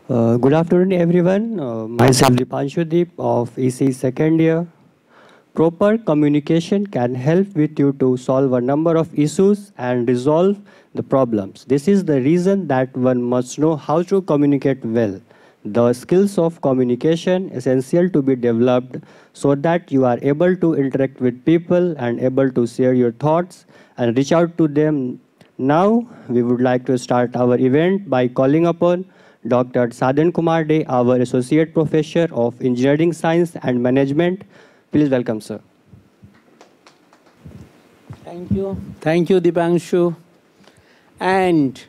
Good afternoon, everyone. Myself Dipanshudeep of EC second year. Proper communication can help with you to solve a number of issues and resolve the problems. This is the reason that one must know how to communicate well. The skills of communication essential to be developed so that you are able to interact with people and able to share your thoughts and reach out to them. Now, we would like to start our event by calling upon Dr. Sadhan Kumar, our Associate Professor of Engineering Science and Management. Please welcome, sir. Thank you. Thank you, Dipanshu. And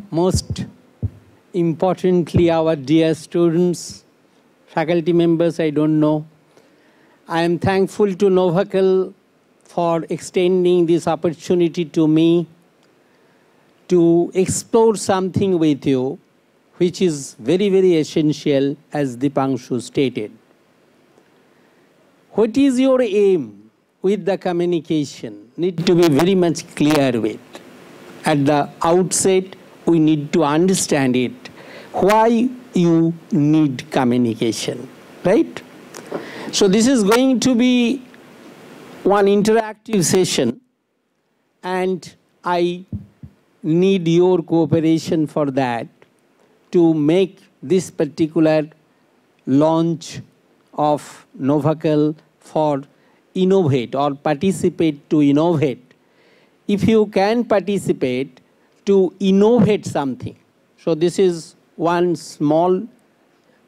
most importantly, our dear students, faculty members, I don't know. I am thankful to Novacle for extending this opportunity to me to explore something with you, which is very, very essential, as Dipanshu stated. What is your aim with the communication? Need to be very much clear with. At the outset, we need to understand it. Why you need communication, right? So this is going to be one interactive session, and I need your cooperation for that to make this particular launch of Novacle for Innovate or participate to innovate. If you can participate to innovate something. So this is one small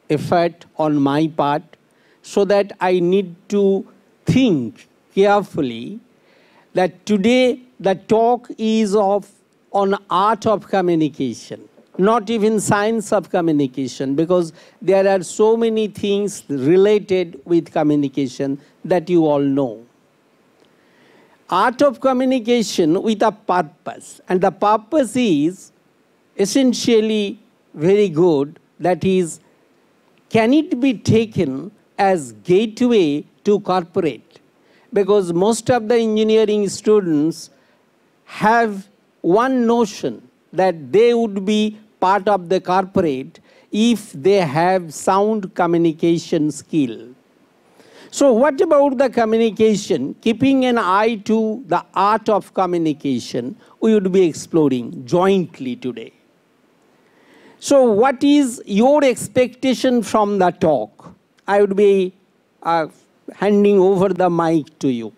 effort on my part, so that I need to think carefully that today the talk is on art of communication, not even science of communication, because there are so many things related with communication that you all know. Art of communication with a purpose, and the purpose is essentially very good. That is, can it be taken as gateway to corporate? Because most of the engineering students have one notion that they would be part of the corporate if they have sound communication skill. So what about the communication? Keeping an eye to the art of communication, we would be exploring jointly today. So what is your expectation from the talk? I would be handing over the mic to you.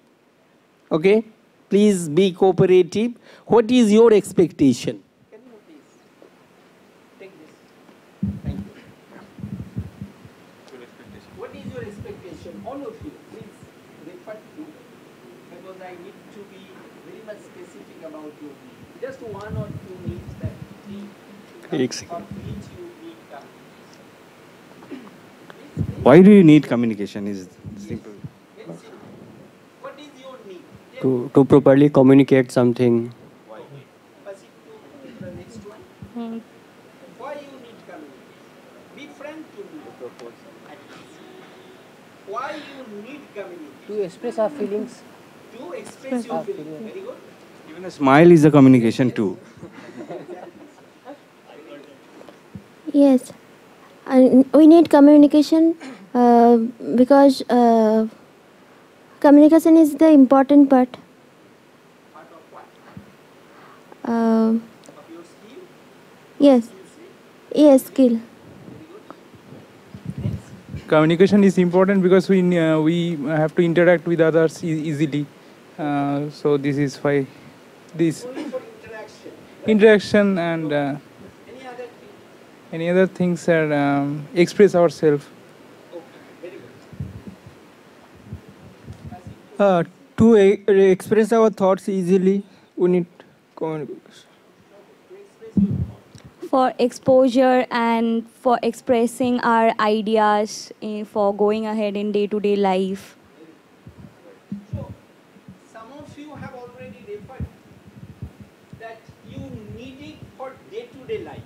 Okay? Please be cooperative. What is your expectation? Can you please take this? Thank you. What is your expectation? All of you, please refer to, because I need to be very much specific about your needs. Just one or two needs that for which you need communication. Why do you need communication? Is simple. What is your need? To properly communicate something. Why? Pass it to the next one. Why you need communication? Be frank to me. Why you need communication? To express our feelings. To express your feelings. Very good. Even a smile is a communication too. Yes, and we need communication because communication is the important part. Part of what? Of Your skill? yes, yes, skill. Communication is important because we have to interact with others easily. So this is why this Only for interaction. interaction and any other things are express ourselves. Okay, very good. To express our thoughts easily, we need communication. For exposure and for expressing our ideas, for going ahead in day-to-day life. So, some of you have already referred that you need it for day-to-day life.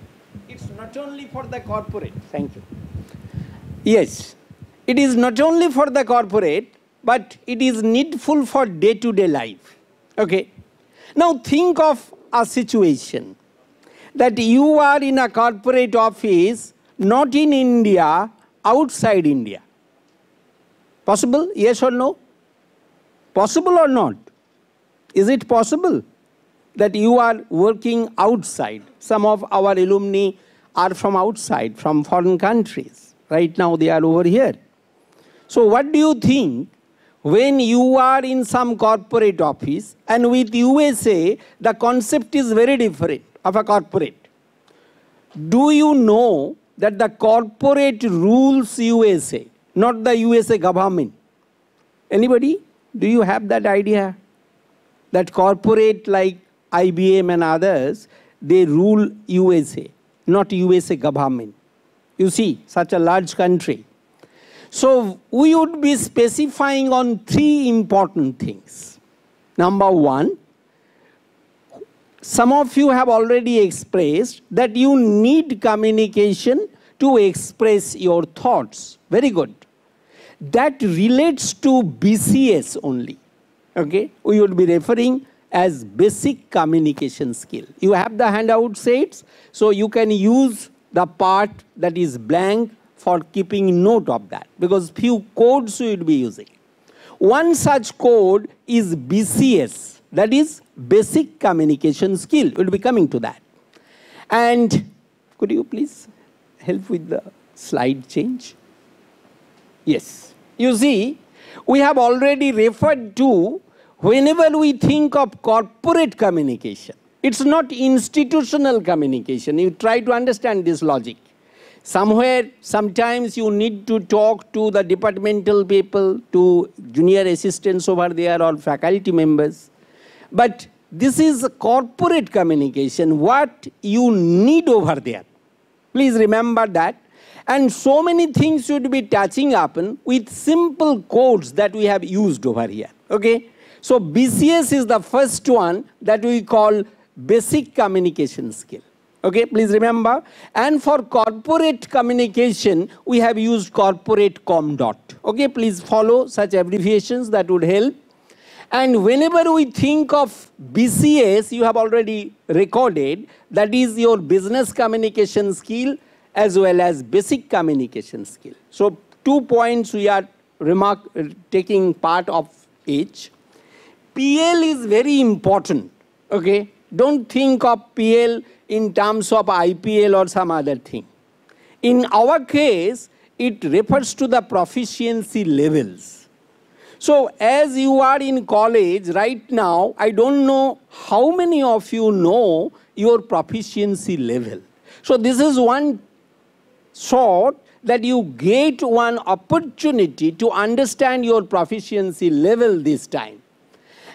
It's not only for the corporate. Thank you. Yes, it is not only for the corporate, but it is needful for day-to-day life. Okay. Now think of a situation that you are in a corporate office not in India, outside India? Possible? Yes or no? Possible or not? Is it possible that you are working outside? Some of our alumni are from outside, from foreign countries. Right now they are over here. So what do you think when you are in some corporate office, and with USA, the concept is very different of a corporate? Do you know that the corporate rules USA, not the USA government? Anybody? Do you have that idea? That corporate like IBM and others, they rule USA, not USA government. You see, such a large country. So we would be specifying on 3 important things. Number 1, some of you have already expressed that you need communication to express your thoughts. Very good. That relates to BCS only. Okay? We would be referring as basic communication skill. You have the handout sets, so you can use the part that is blank for keeping note of that, because few codes we would be using. One such code is BCS, that is basic communication skill. We'll be coming to that. And could you please help with the slide change? Yes. You see, we have already referred to whenever we think of corporate communication, it's not institutional communication. You try to understand this logic. Somewhere, sometimes you need to talk to the departmental people, to junior assistants over there or faculty members. But this is corporate communication, what you need over there. Please remember that. And so many things should be touching upon with simple codes that we have used over here. Okay? So BCS is the first one that we call basic communication skill. Okay, please remember. And for corporate communication, we have used corporate com dot. Okay, please follow such abbreviations, that would help. And whenever we think of BCS, you have already recorded, that is your business communication skill as well as basic communication skill. So 2 points we are taking part of each. PL is very important. Okay, don't think of PL in terms of IPL or some other thing. In our case, it refers to the proficiency levels. So as you are in college right now, I don't know how many of you know your proficiency level. So this is one sort that you get one opportunity to understand your proficiency level this time.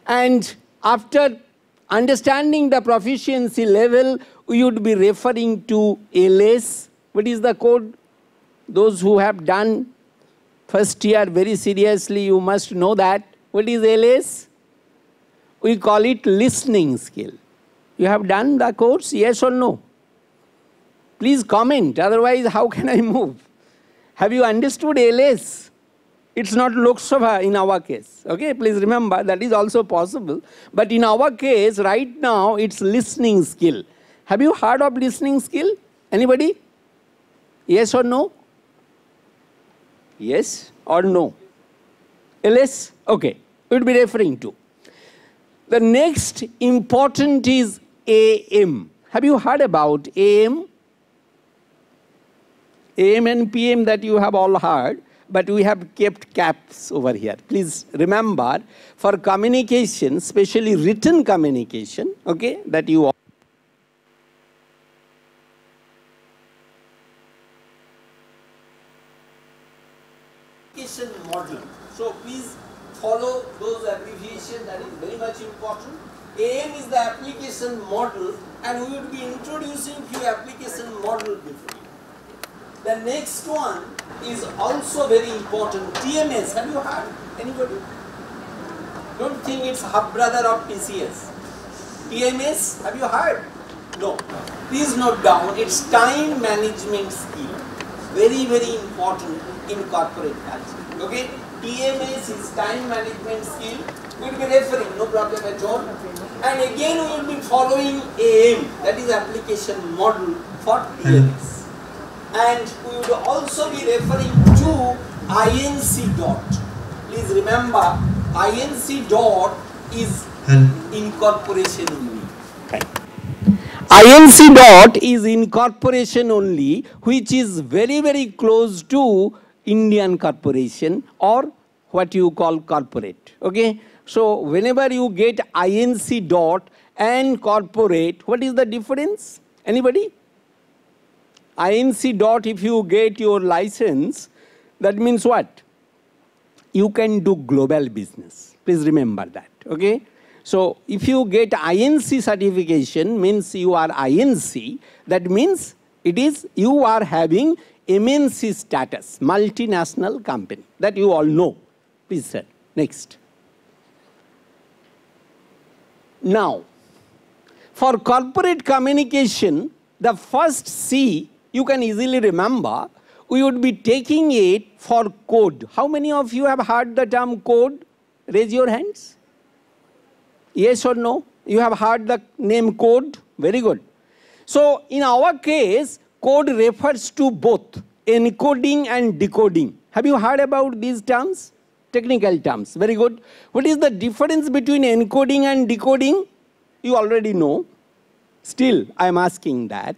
And after understanding the proficiency level, we would be referring to LS. What is the code? Those who have done first year very seriously, you must know that. What is LS? We call it listening skill. You have done the course, yes or no? Please comment, otherwise how can I move? Have you understood LS? It's not Lok Sabha in our case. Okay, please remember that is also possible. But in our case, right now, it's listening skill. Have you heard of listening skill? Anybody? Yes or no? Yes or no? LS? Okay, we'll be referring to. The next important is AM. Have you heard about AM? AM and PM that you have all heard, but we have kept caps over here. Please remember, for communication, especially written communication, okay, that you all model. So please follow those abbreviations, that is very much important. AM is the application model, and we will be introducing few application model before. The next one is also very important. TMS, have you heard? Anybody? Don't think it's half brother of TCS. TMS, have you heard? No. Please note down, it's time management skill. Very, very important in corporate culture. Okay? TMS is time management skill. We will be referring, no problem at all. And again we will be following AM, that is application model for TMS. and we would also be referring to INC dot. Please remember, INC dot is incorporation only. INC dot is incorporation only, which is very, very close to Indian corporation or what you call corporate. Okay? So whenever you get INC dot and corporate, what is the difference? Anybody? INC dot, if you get your license, that means what? You can do global business. Please remember that. Okay? So if you get INC certification, means you are INC, that means it is you are having MNC status, multinational company. That you all know. Please, sir. Next. Now, for corporate communication, the first C, you can easily remember, we would be taking it for code. How many of you have heard the term code? Raise your hands. Yes or no? You have heard the name code? Very good. So, in our case, code refers to both encoding and decoding. Have you heard about these terms? Technical terms. Very good. What is the difference between encoding and decoding? You already know. Still, I am asking that.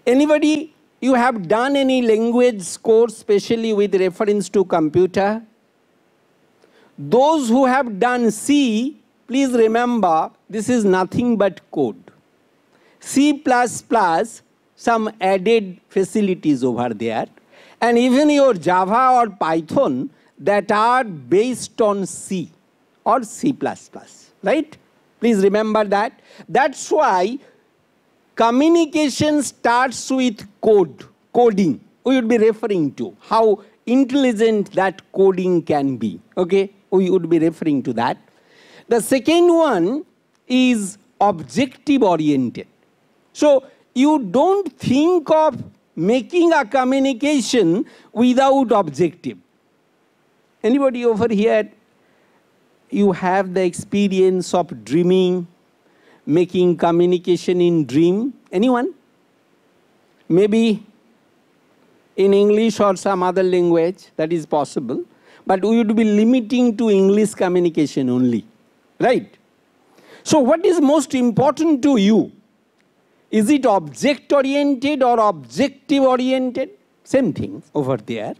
Anybody, you have done any language course, especially with reference to computer? Those who have done C, please remember, this is nothing but code. C++, some added facilities over there. And even your Java or Python that are based on C or C++. Right? Please remember that. That's why communication starts with code, coding. We would be referring to how intelligent that coding can be. Okay? We would be referring to that. The second one is objective oriented. So you don't think of making a communication without objective. Anybody over here, you have the experience of dreaming, making communication in dream? Anyone? Maybe in English or some other language, that is possible. But we would be limiting to English communication only. Right? So what is most important to you? Is it object-oriented or objective-oriented? Same thing over there.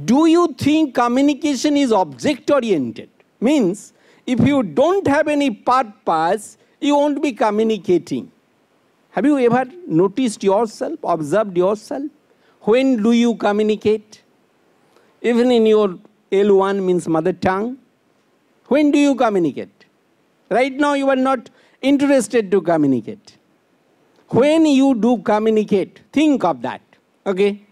Do you think communication is object-oriented? Means, if you don't have any purpose, you won't be communicating. Have you ever noticed yourself, observed yourself? When do you communicate? Even in your L1 means mother tongue. When do you communicate? Right now you are not interested to communicate. When you do communicate, think of that. Okay?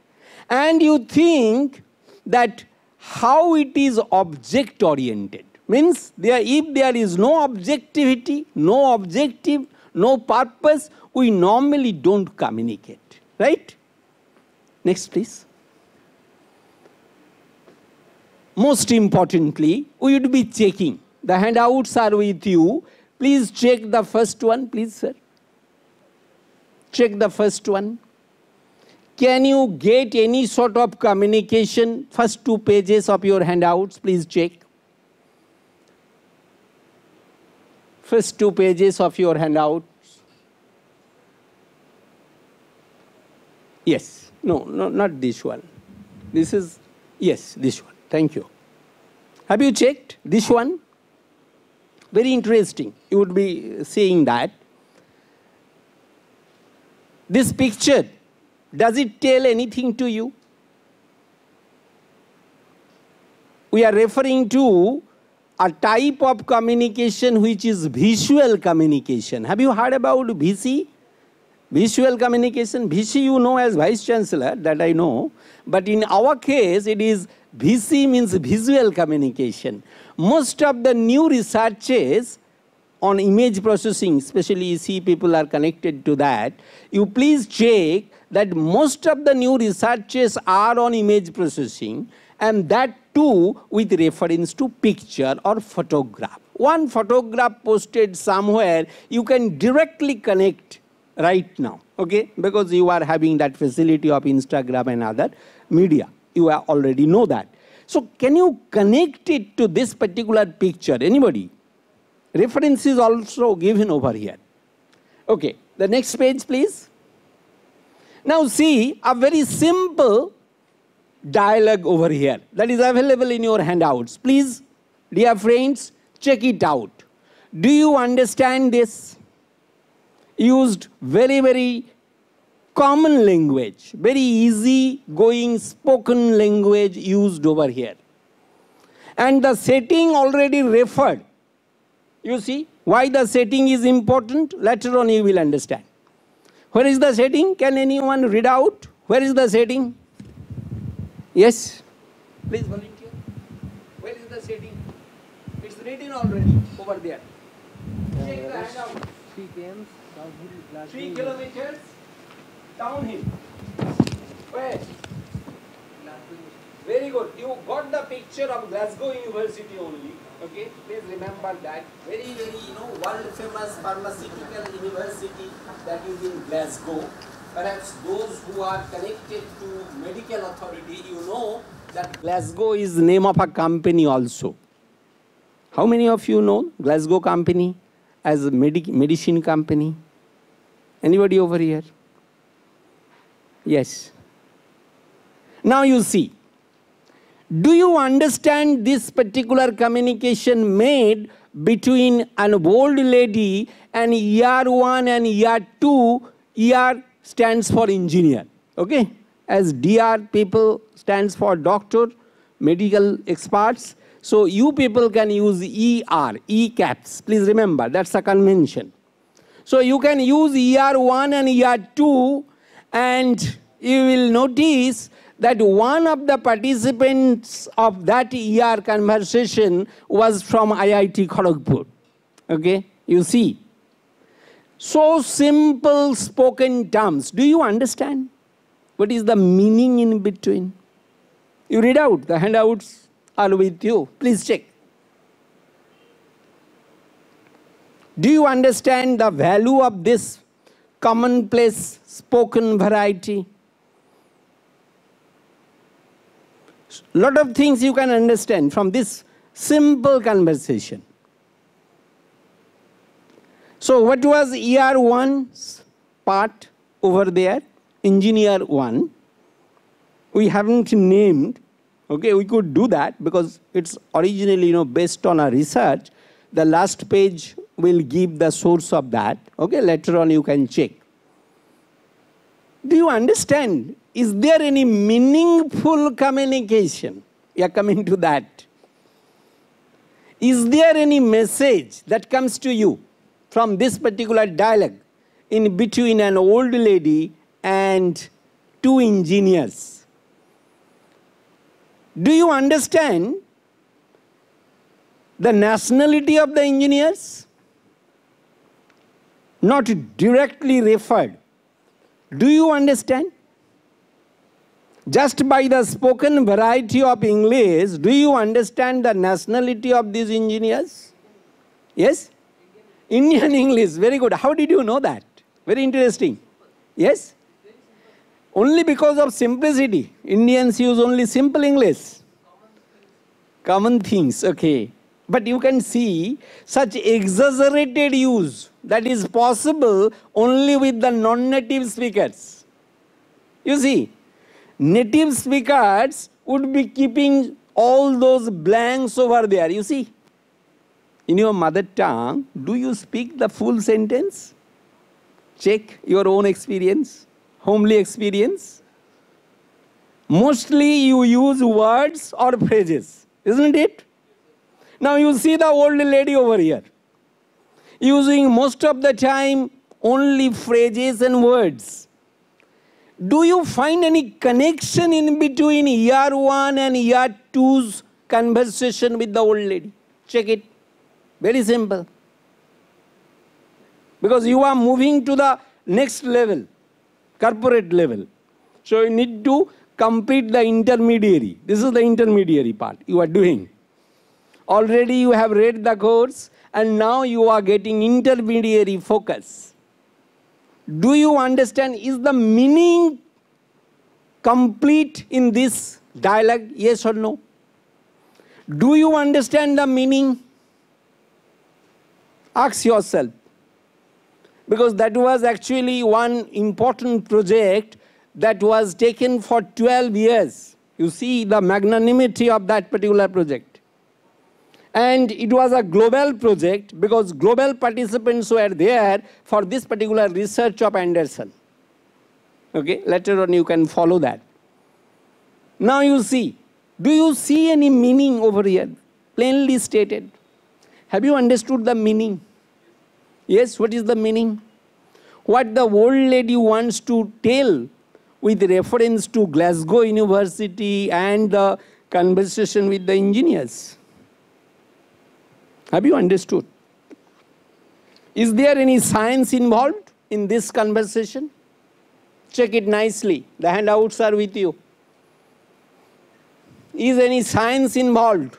And you think that how it is object-oriented. Means if there is no objectivity, no objective, no purpose, we normally don't communicate. Right? Next, please. Most importantly, we would be checking. The handouts are with you. Please check the first one, please, sir. Check the first one. Can you get any sort of communication? First 2 pages of your handouts, please check. First 2 pages of your handouts. Yes. No, not this one. This is, yes, this one. Thank you. Have you checked this one? Very interesting. You would be seeing that. This picture, does it tell anything to you? We are referring to a type of communication which is visual communication. Have you heard about VC? Visual communication. VC you know as Vice Chancellor, that I know. But in our case, it is VC means visual communication. Most of the new researches on image processing, especially EC people are connected to that, you please check that most of the new researches are on image processing, and that too with reference to picture or photograph. One photograph posted somewhere, you can directly connect right now, okay? Because you are having that facility of Instagram and other media. You already know that. So can you connect it to this particular picture? Anybody? Reference is also given over here. Okay, the next page, please. Now see a very simple dialogue over here that is available in your handouts. Please, dear friends, check it out. Do you understand this? Used very, very common language, very easy going spoken language used over here. And the setting already referred. You see why the setting is important? Later on you will understand. Where is the setting? Can anyone read out? Where is the setting? Yes? Please volunteer. Where is the setting? It's written already over there. Check the handout. 3 kilometers downhill. Where? Very good. You got the picture of Glasgow University only. Okay, please remember that. Very, very, world famous pharmaceutical university that is in Glasgow. Perhaps those who are connected to medical authority, you know that Glasgow is the name of a company also. How many of you know Glasgow company as a medicine company? Anybody over here? Yes. Now you see. Do you understand this particular communication made between an old lady and year 1 and year 2? ER stands for engineer, okay? As DR people stands for doctor, medical experts. So you people can use ER, E caps. Please remember, that's a convention. So you can use year 1 and year 2, and you will notice that one of the participants of that ER conversation was from IIT Kharagpur. Okay, you see. So simple spoken terms. Do you understand? What is the meaning in between? You read out, the handouts are with you. Please check. Do you understand the value of this commonplace spoken variety? Lot of things you can understand from this simple conversation. So what was ER1's part over there? Engineer 1. We haven't named. Okay, we could do that because it's originally based on a research. The last page will give the source of that. Okay, later on you can check. Do you understand? Is there any meaningful communication? We are coming to that. Is there any message that comes to you from this particular dialogue in between an old lady and 2 engineers? Do you understand the nationality of the engineers? Not directly referred. Do you understand? Just by the spoken variety of English, do you understand the nationality of these engineers? Yes? Indian English, very good. How did you know that? Very interesting. Yes? Only because of simplicity. Indians use only simple English. Common things, okay. But you can see such exaggerated use that is possible only with the non-native speakers. You see? Native speakers would be keeping all those blanks over there. You see, in your mother tongue, do you speak the full sentence? Check your own experience, homely experience. Mostly you use words or phrases, isn't it? Now you see the old lady over here, using most of the time only phrases and words. Do you find any connection in between year 1 and year 2's conversation with the old lady? Check it. Very simple. Because you are moving to the next level, corporate level. So you need to complete the intermediary. This is the intermediary part you are doing. Already you have read the course and now you are getting intermediary focus. Do you understand? Is the meaning complete in this dialogue? Yes or no? Do you understand the meaning? Ask yourself. Because that was actually one important project that was taken for 12 years. You see the magnanimity of that particular project. And it was a global project because global participants were there for this particular research of Anderson. Okay, later on you can follow that. Now you see, do you see any meaning over here? Plainly stated. Have you understood the meaning? Yes, what is the meaning? What the old lady wants to tell with reference to Glasgow University and the conversation with the engineers. Have you understood? Is there any science involved in this conversation? Check it nicely. The handouts are with you. Is any science involved?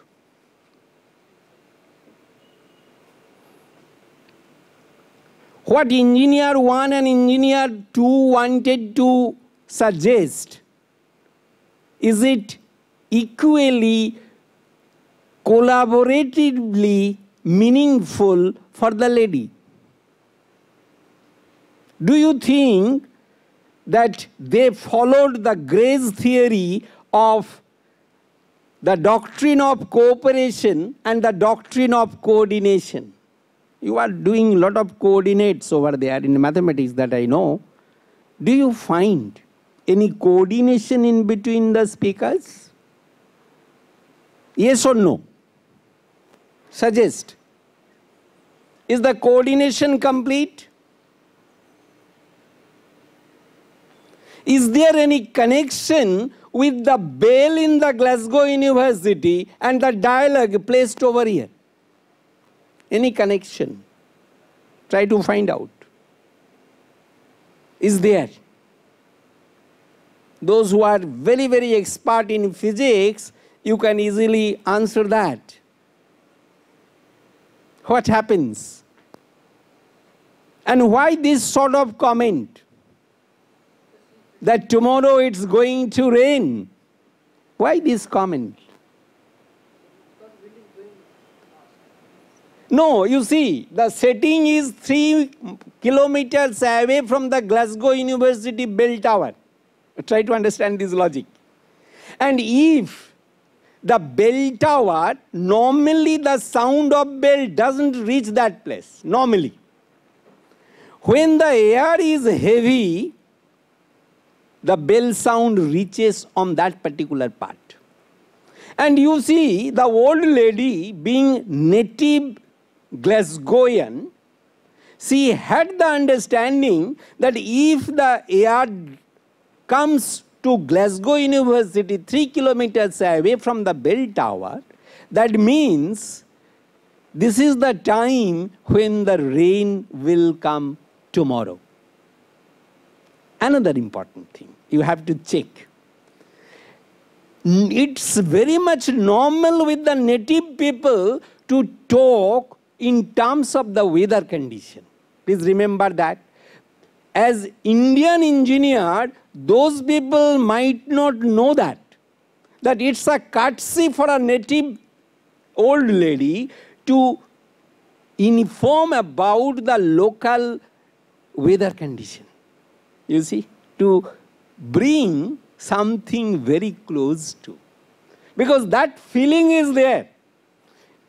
What engineer 1 and engineer 2 wanted to suggest, is it equally, collaboratively meaningful for the lady? Do you think that they followed the Gray's theory of the doctrine of cooperation and the doctrine of coordination? You are doing a lot of coordinates over there in mathematics that I know. Do you find any coordination in between the speakers? Yes or no? Suggest. Is the coordination complete? Is there any connection with the bell in the Glasgow University and the dialogue placed over here? Any connection? Try to find out. Is there? Those who are very, very expert in physics, you can easily answer that. What happens? And why this sort of comment? That tomorrow it's going to rain. Why this comment? No, you see, the setting is 3 kilometers away from the Glasgow University bell tower. Try to understand this logic. And if the bell tower, normally the sound of bell doesn't reach that place, normally. When the air is heavy, the bell sound reaches on that particular part. And you see, the old lady being native Glasgowian, she had the understanding that if the air comes to Glasgow University 3 kilometers away from the bell tower, that means this is the time when the rain will come tomorrow. Another important thing you have to check. It's very much normal with the native people to talk in terms of the weather condition. Please remember that. As Indian engineer, those people might not know that it's a courtesy for a native old lady to inform about the local weather condition. You see, to bring something very close to. Because that feeling is there.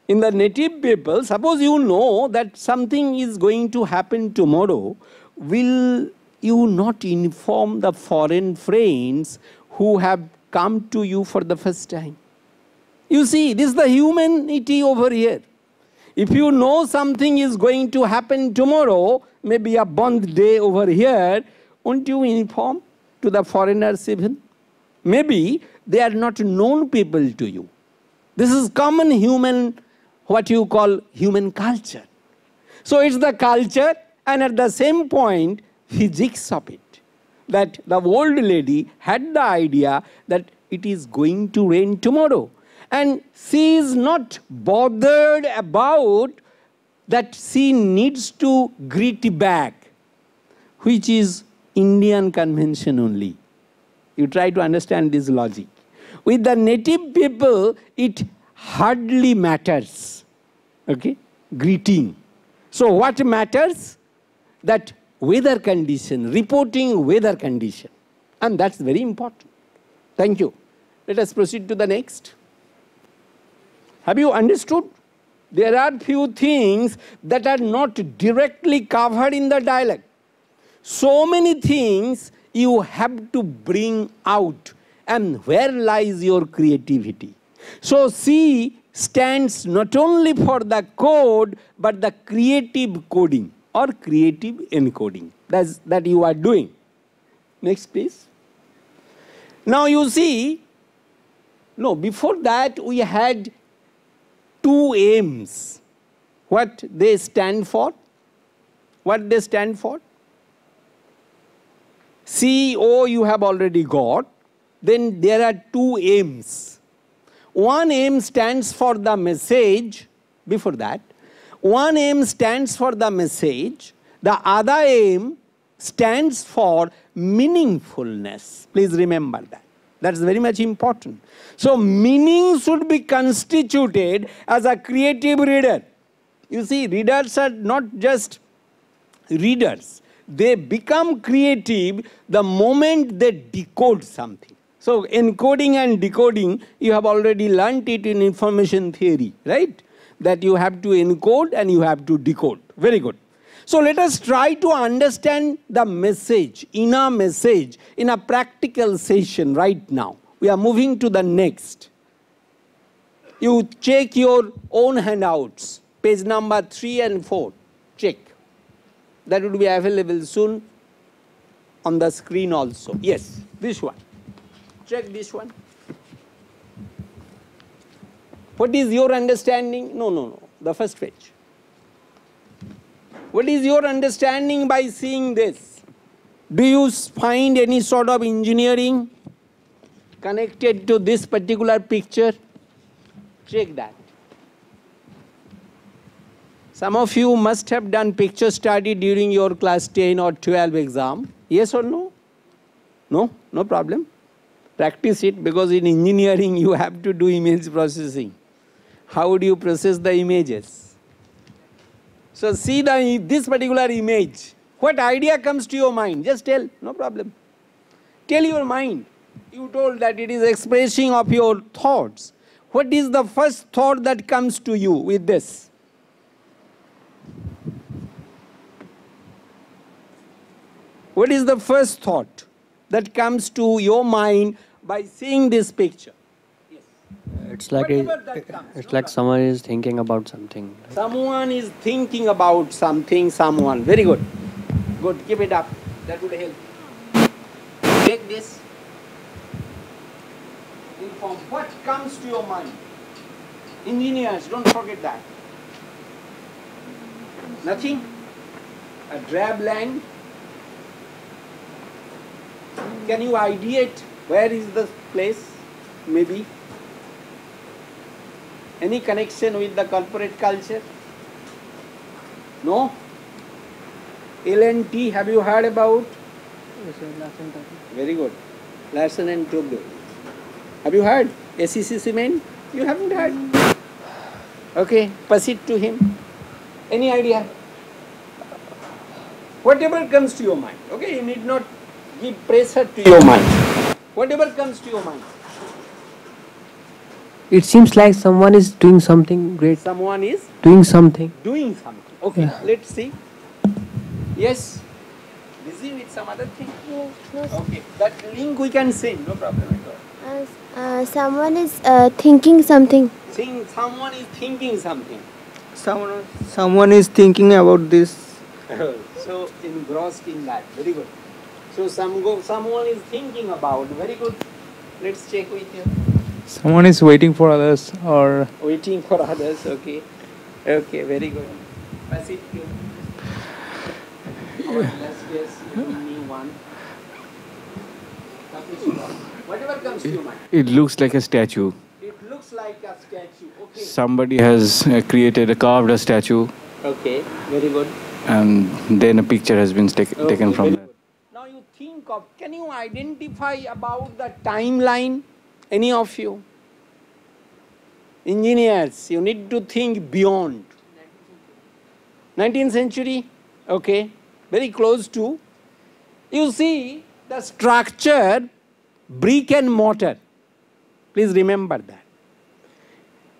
In the native people, suppose you know that something is going to happen tomorrow, will you not inform the foreign friends who have come to you for the first time? You see, this is the humanity over here. If you know something is going to happen tomorrow, maybe a Bond day over here, won't you inform to the foreigners even? Maybe they are not known people to you. This is common human, what you call human culture. So it's the culture and at the same point, physics of it. That the old lady had the idea that it is going to rain tomorrow. And she is not bothered about that she needs to greet back. which is Indian convention only. You try to understand this logic. With the native people, it hardly matters. Okay? Greeting. So what matters? That weather condition, reporting weather condition. And that's very important. Thank you. Let us proceed to the next. Have you understood? There are few things that are not directly covered in the dialogue. So many things you have to bring out, and where lies your creativity? So C stands not only for the code, but the creative coding or creative encoding that you are doing. Next, please. Now you see, no, before that we had two aims. What they stand for? What they stand for? CO you have already got. Then there are two aims. One aim stands for the message. Before that, one aim stands for the message. The other aim stands for meaningfulness. Please remember that. That's very much important. So meaning should be constituted as a creative reader. You see, readers are not just readers. They become creative the moment they decode something. So encoding and decoding, you have already learnt it in information theory, right? That you have to encode and you have to decode. Very good. So let us try to understand the message, inner message, in a practical session right now. We are moving to the next. You check your own handouts, page number 3 and 4. Check. That will be available soon on the screen also. Yes, this one. Check this one. What is your understanding? No. The first page. What is your understanding by seeing this? Do you find any sort of engineering connected to this particular picture? Check that. Some of you must have done picture study during your class 10 or 12 exam. Yes or no? No? No problem. Practice it, because in engineering you have to do image processing. How would you process the images? So see this particular image. What idea comes to your mind? Just tell, no problem. Tell your mind. You told that it is expressing of your thoughts. What is the first thought that comes to you with this? What is the first thought that comes to your mind by seeing this picture? Yes. It's like someone is thinking about something. Someone is thinking about something, someone. Very good. Good, keep it up. That would help. Take this. Inform. What comes to your mind? Engineers, don't forget that. Nothing? A drab land? Can you ideate where is the place? Maybe. Any connection with the corporate culture? No? L&T, have you heard about? Very good. Larsen and Toubro. Have you heard? SEC Cement? You haven't heard? Okay, pass it to him. Any idea? Whatever comes to your mind. Okay, you need not give pressure to your mind. Whatever comes to your mind. It seems like someone is doing something great. Someone is doing something. doing something. Okay, let's see. Yes. Busy with some other thing? Yes, no, sir. Okay, that link we can send, no problem at all. Someone is thinking something. Saying someone is thinking something. Someone is thinking about this. So engrossed in that. Very good. So someone is thinking about. Very good. Let's check with you. Someone is waiting for others, or Waiting for others. Okay. Okay. Very good. Pass it to. Let's guess. Give me one. Whatever comes to your mind. It looks like a statue. It looks like a statue. Okay. Somebody has carved a statue. Okay. Very good. and then a picture has been taken from that. Now you think of, can you identify about the timeline, any of you? Engineers, you need to think beyond. 19th century? Okay, very close to. You see the structure, brick and mortar. Please remember that.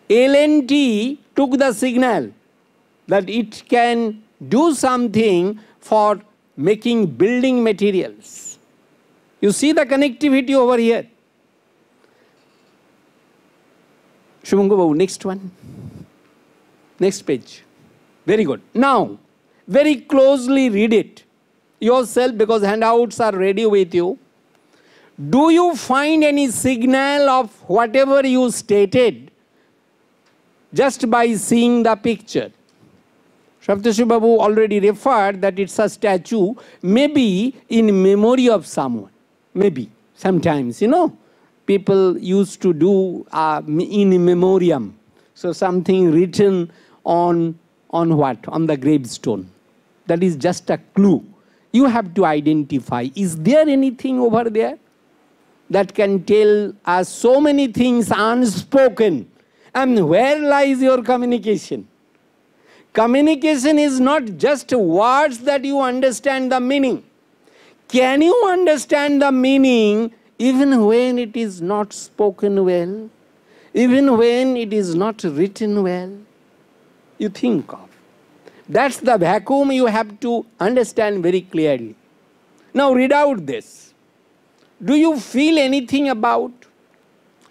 L&T took the signal that it can do something for making building materials. You see the connectivity over here. Shubhangu Babu, next one. Next page. Very good. Now, very closely read it yourself because handouts are ready with you. Do you find any signal of whatever you stated just by seeing the picture? Shaftashu Babu already referred that it's a statue, maybe in memory of someone. Maybe, sometimes, you know, people used to do in memoriam. So something written on what? On the gravestone. That is just a clue. You have to identify, is there anything over there that can tell us so many things unspoken? And where lies your communication? Communication is not just words that you understand the meaning. Can you understand the meaning even when it is not spoken well? Even when it is not written well? You think of. That's the vacuum you have to understand very clearly. Now read out this. Do you feel anything about?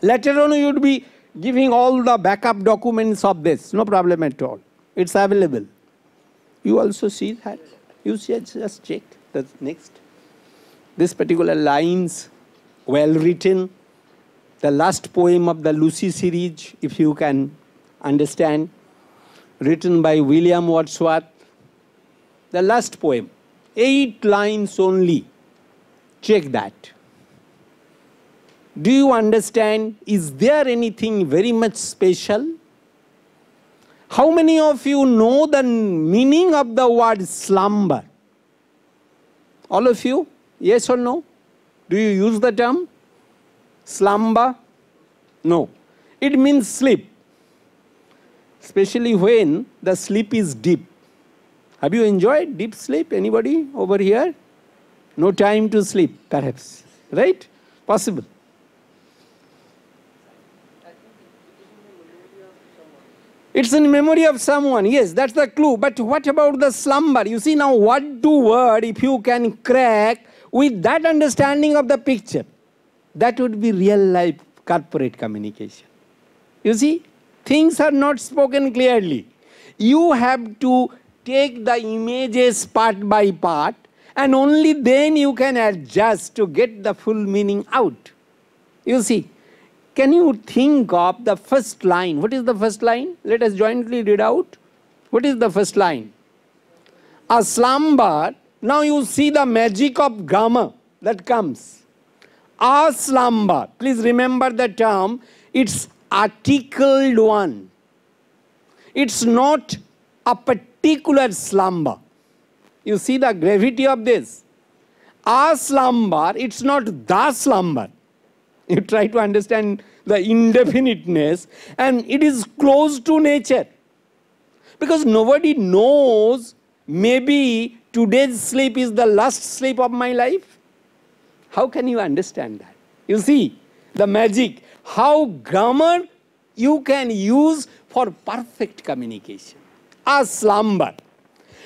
Later on you would be giving all the backup documents of this. No problem at all. It's available. You also see that. You just check the next. This particular lines, well written. The last poem of the Lucy series, if you can understand. Written by William Wordsworth. The last poem. 8 lines only. Check that. Do you understand? Is there anything very much special? How many of you know the meaning of the word slumber? All of you? Yes or no? Do you use the term? Slumber? No. It means sleep. Especially when the sleep is deep. Have you enjoyed deep sleep? Anybody over here? No time to sleep, perhaps. Right? Possible. It's in memory of someone. Yes, that's the clue. But what about the slumber? You see now what to word if you can crack with that understanding of the picture. That would be real life corporate communication. You see, things are not spoken clearly. You have to take the images part by part and only then you can adjust to get the full meaning out. You see. Can you think of the first line? What is the first line? Let us jointly read out. What is the first line? A slumber. Now you see the magic of grammar that comes. A slumber. Please remember the term. It's articled one. It's not a particular slumber. You see the gravity of this. A slumber. It's not the slumber. You try to understand the indefiniteness, and it is close to nature. Because nobody knows, maybe today's sleep is the last sleep of my life. How can you understand that? You see, the magic, how grammar you can use for perfect communication. A slumber.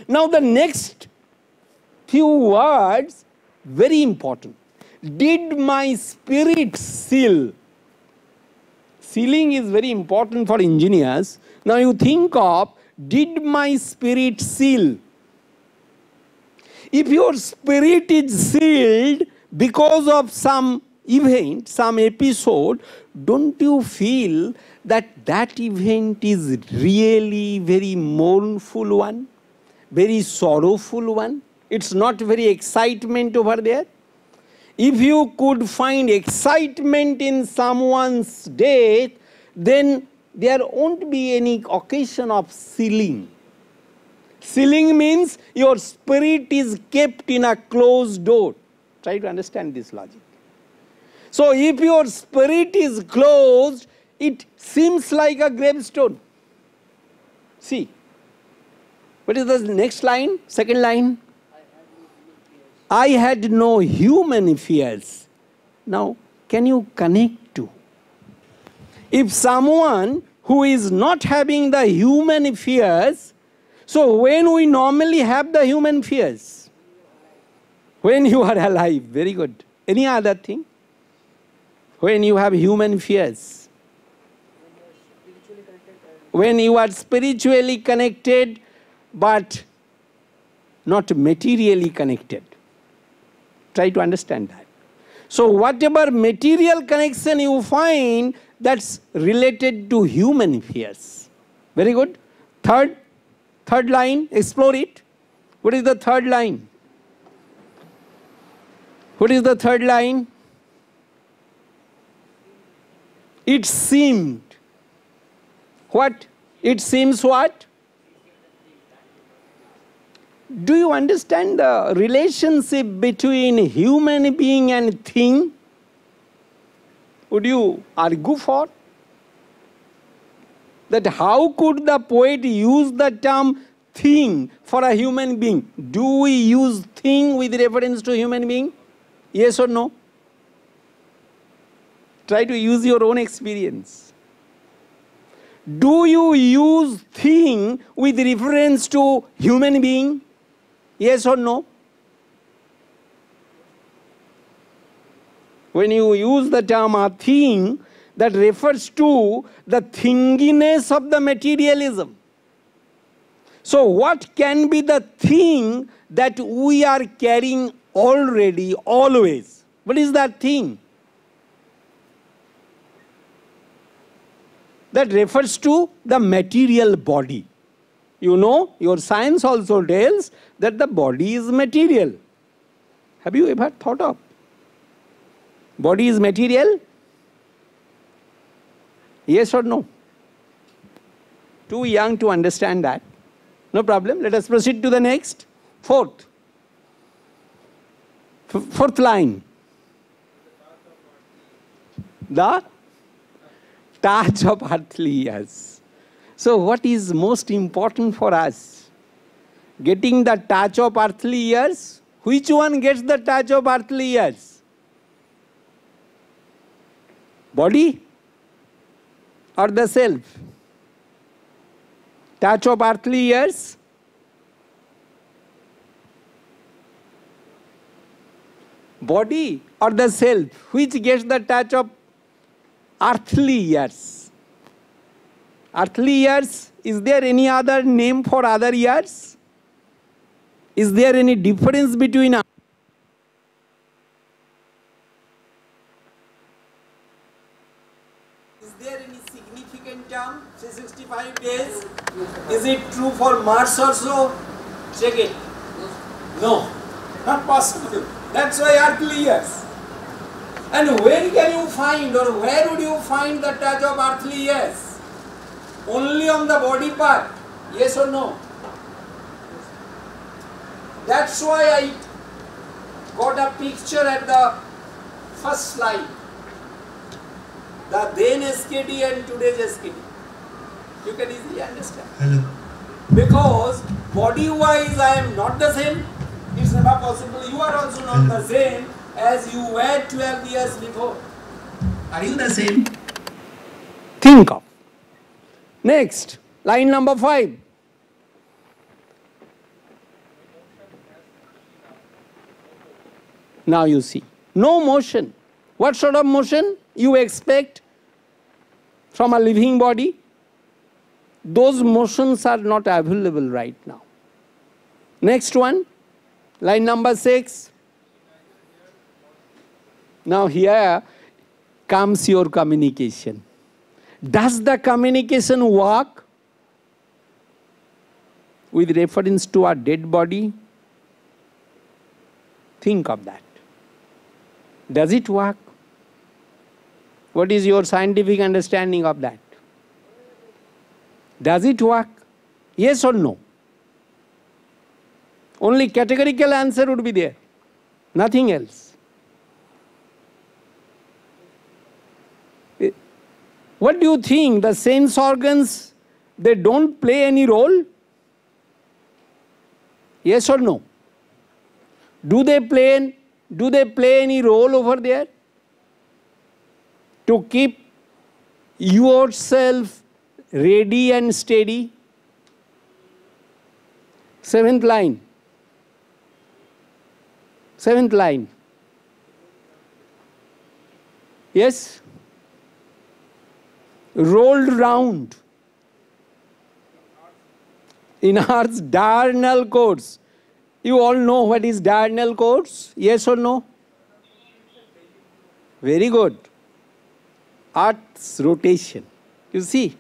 Now the next few words, very important. Did my spirit seal? Sealing is very important for engineers. Now you think of, did my spirit seal? If your spirit is sealed because of some event, some episode, don't you feel that that event is really very mournful one? Very sorrowful one? It's not very excitement over there. If you could find excitement in someone's death, then there won't be any occasion of sealing. Sealing means your spirit is kept in a closed door. Try to understand this logic. So if your spirit is closed, it seems like a gravestone. See, what is the next line? Second line. I had no human fears. Now, can you connect to? If someone who is not having the human fears, so when we normally have the human fears? When you are alive, very good. Any other thing? When you have human fears? When you are spiritually connected, but not materially connected. Try to understand that. So whatever material connection you find, that's related to human fears. Very good. Third line, explore it. What is the third line? What is the third line? It seemed. What? It seems what? Do you understand the relationship between human being and thing? Would you argue for? That how could the poet use the term thing for a human being? Do we use thing with reference to human being? Yes or no? Try to use your own experience. Do you use thing with reference to human being? Yes or no? When you use the term a thing, that refers to the thinginess of the materialism. So what can be the thing that we are carrying already, always? What is that thing? That refers to the material body. You know, your science also tells that the body is material. Have you ever thought of? Body is material? Yes or no? Too young to understand that. No problem. Let us proceed to the next. Fourth line. The touch of earthly years. So what is most important for us? Getting the touch of earthly years? Which one gets the touch of earthly years? Body or the self? Touch of earthly years? Body or the self? Which gets the touch of earthly years? Earthly years, is there any other name for other years? Is there any difference between? Is there any significant term? 365 days. Is it true for Mars also? Check it. No, not possible. That's why earthly years. And when can you find, or where would you find the touch of earthly years? Only on the body part. Yes or no? That's why I got a picture at the first slide. The then SKD and today's SKD. You can easily understand. Hello. Because body-wise I am not the same. It's never possible. You are also not the same as you were 12 years before. Are you the same? Think of. Next, line number 5. Now you see, no motion. What sort of motion you expect from a living body? Those motions are not available right now. Next one, line number 6. Now here comes your communication. Does the communication work with reference to a dead body? Think of that. Does it work? What is your scientific understanding of that? Does it work? Yes or no? Only categorical answer would be there, nothing else. What do you think? The sense organs, they don't play any role? Yes or no? Do they play any role over there? To keep yourself ready and steady? Seventh line. Seventh line. Yes? Rolled round. In arts, diurnal course. You all know what is diurnal course? Yes or no? Very good. Earth's rotation. You see,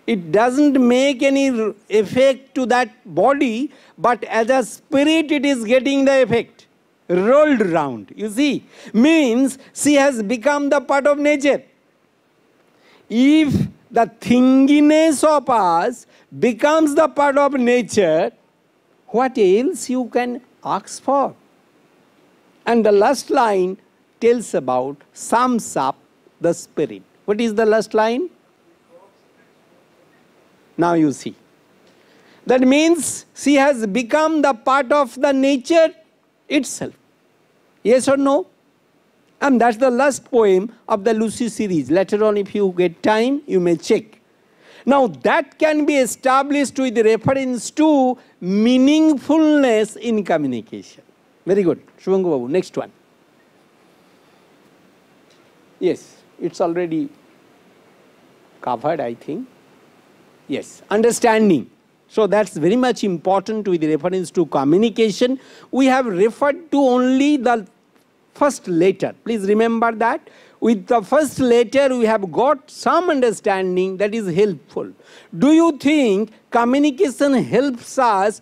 it doesn't make any effect to that body, but as a spirit it is getting the effect. Rolled round. You see, means she has become the part of nature. If the thinginess of us becomes the part of nature, what else you can ask for? And the last line tells about, sums up the spirit. What is the last line? Now you see. That means she has become the part of the nature itself. Yes or no? And that's the last poem of the Lucy series. Later on, if you get time, you may check. Now that can be established with reference to meaningfulness in communication. Very good. Shubhangu Babu, next one. Yes, it's already covered, I think. Yes, understanding. So that's very much important with reference to communication. We have referred to only the first letter. Please remember that. With the first letter, we have got some understanding that is helpful. Do you think communication helps us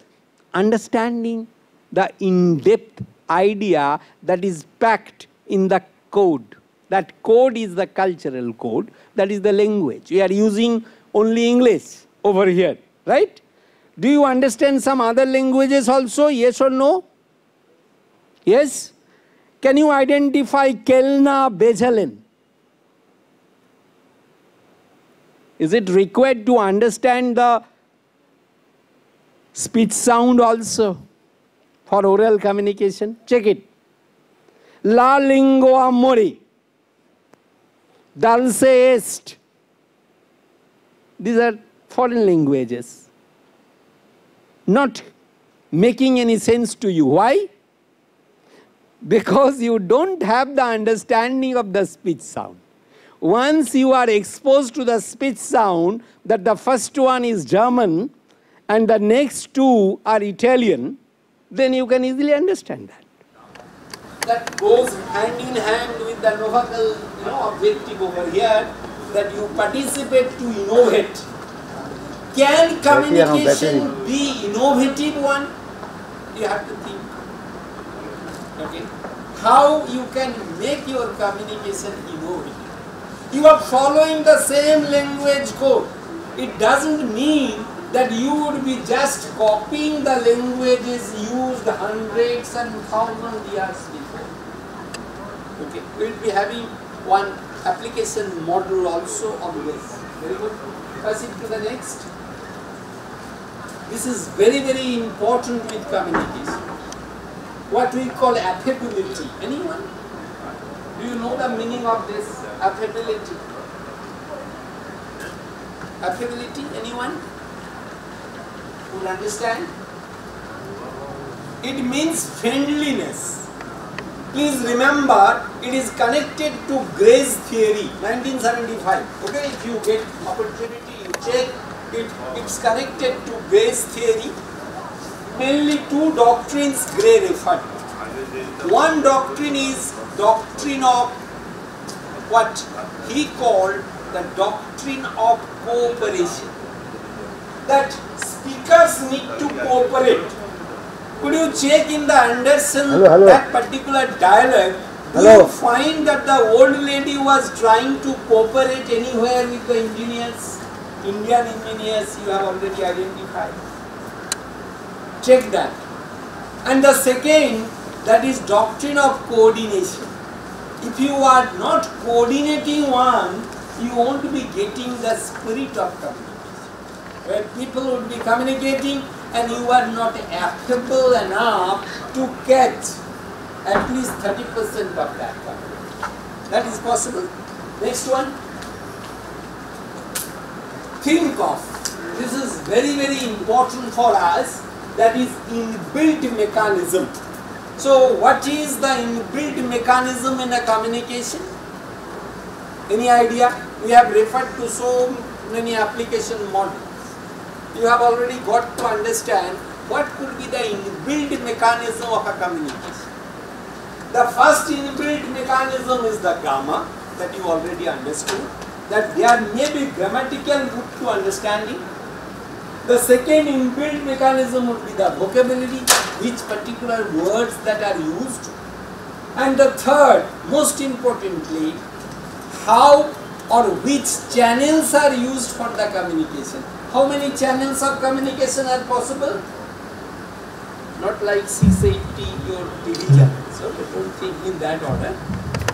understanding the in-depth idea that is packed in the code? That code is the cultural code, that is the language. We are using only English over here, right? Do you understand some other languages also, yes or no? Yes? Can you identify Kelna Bezalen? Is it required to understand the speech sound also for oral communication? Check it. La lingua mori. Dulce est. These are foreign languages. Not making any sense to you. Why? Because you don't have the understanding of the speech sound. Once you are exposed to the speech sound, that the first one is German and the next two are Italian, then you can easily understand that. That goes hand in hand with the Novacle objective over here, that you participate to innovate. Can communication be innovative one? You have to think. Okay. How you can make your communication innovative? You are following the same language code. It doesn't mean that you would be just copying the languages used hundreds and thousands years before. Okay. We will be having one application model also on this. Very good. Proceed to the next. This is very, very important with communication. What we call affability. Anyone? Do you know the meaning of this affability? Affability, anyone? Would understand? It means friendliness. Please remember, it is connected to Gray's theory, 1975. Okay, if you get opportunity, you check. It's connected to Gray's theory. Mainly two doctrines Gray referred to. One doctrine is doctrine of what he called the doctrine of cooperation. That speakers need to cooperate. Could you check in the Anderson, that particular dialogue, do you find that the old lady was trying to cooperate anywhere with the engineers? Indian engineers you have already identified. Check that. And the second, that is doctrine of coordination. If you are not coordinating one, you won't be getting the spirit of communication. Where people would be communicating and you are not affable enough to catch at least 30% of that communication. That is possible. Next one. Think of, this is very, very important for us, that is inbuilt mechanism. So what is the inbuilt mechanism in a communication? Any idea? We have referred to so many application models. You have already got to understand what could be the inbuilt mechanism of a communication. The first inbuilt mechanism is the gamma, that you already understood, that there may be grammatical root to understanding. The second inbuilt mechanism would be the vocabulary, which particular words that are used. And the third, most importantly, how or which channels are used for the communication. How many channels of communication are possible? Not like 680 your TV channels, so don't think in that order.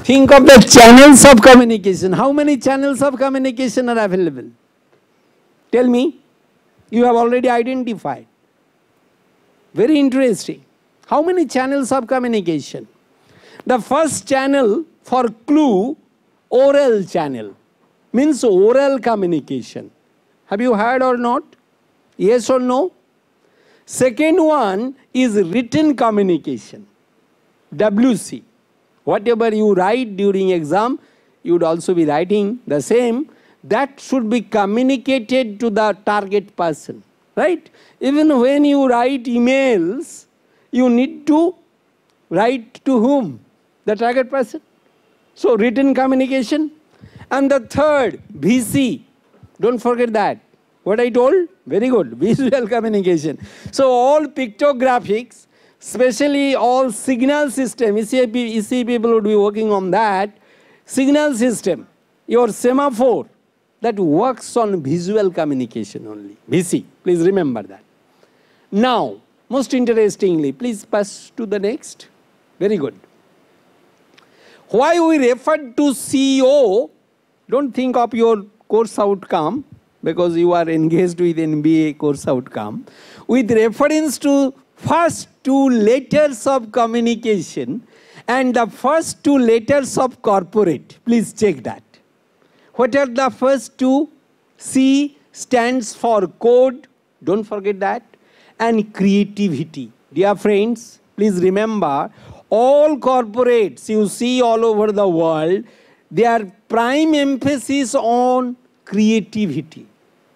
Think of the channels of communication. How many channels of communication are available? Tell me. You have already identified. Very interesting. How many channels of communication? The first channel for clue, oral channel, means oral communication. Have you heard or not? Yes or no? Second one is written communication, WC. Whatever you write during exam, you would also be writing the same. That should be communicated to the target person, right? Even when you write emails, you need to write to whom? The target person. So written communication. And the third, VC. Don't forget that. What I told? Very good. Visual communication. So all pictographics, especially all signal system, EC people would be working on that. Signal system, your semaphore, that works on visual communication only. VC, please remember that. Now, most interestingly, please pass to the next. Very good. Why we referred to CO, don't think of your course outcome, because you are engaged with MBA course outcome. With reference to first two letters of communication and the first two letters of corporate. Please check that. What are the first two? C stands for code, don't forget that, and creativity. Dear friends, please remember, all corporates you see all over the world, their prime emphasis on creativity.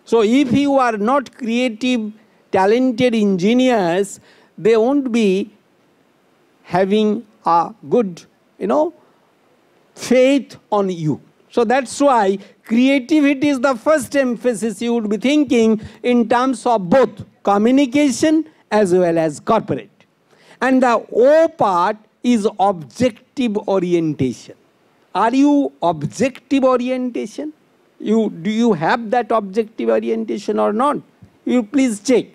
So if you are not creative, talented engineers, they won't be having a good, faith on you. So that's why creativity is the first emphasis you would be thinking in terms of both communication as well as corporate. And the O part is objective orientation. Are you objective orientation? Do you have that objective orientation or not? You please check.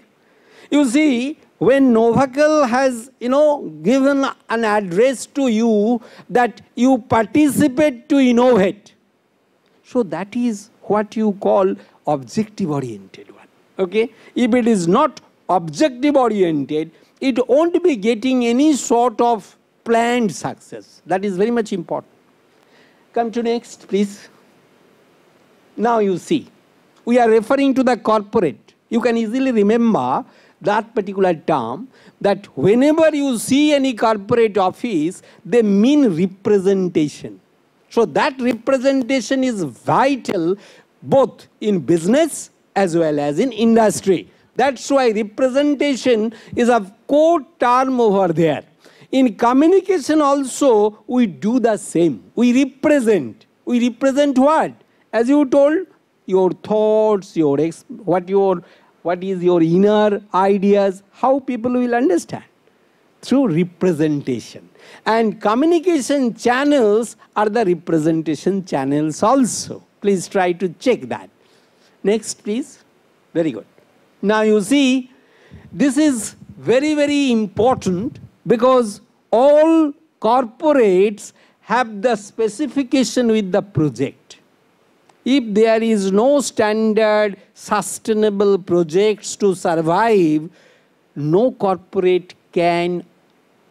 You see, when Novacle has, given an address to you that you participate to innovate, so that is what you call objective oriented one. Okay? If it is not objective oriented, it won't be getting any sort of planned success. That is very much important. Come to next, please. Now you see, we are referring to the corporate. You can easily remember that particular term, that whenever you see any corporate office, they mean representation. So that representation is vital both in business as well as in industry. That's why representation is a core term over there. In communication also, we do the same. We represent. We represent what? As you told, your thoughts, what is your inner ideas, how people will understand. Through representation. And communication channels are the representation channels also. Please try to check that. Next, please. Very good. Now you see, this is very, very important because all corporates have the specification with the project. If there is no standard sustainable projects to survive, no corporate can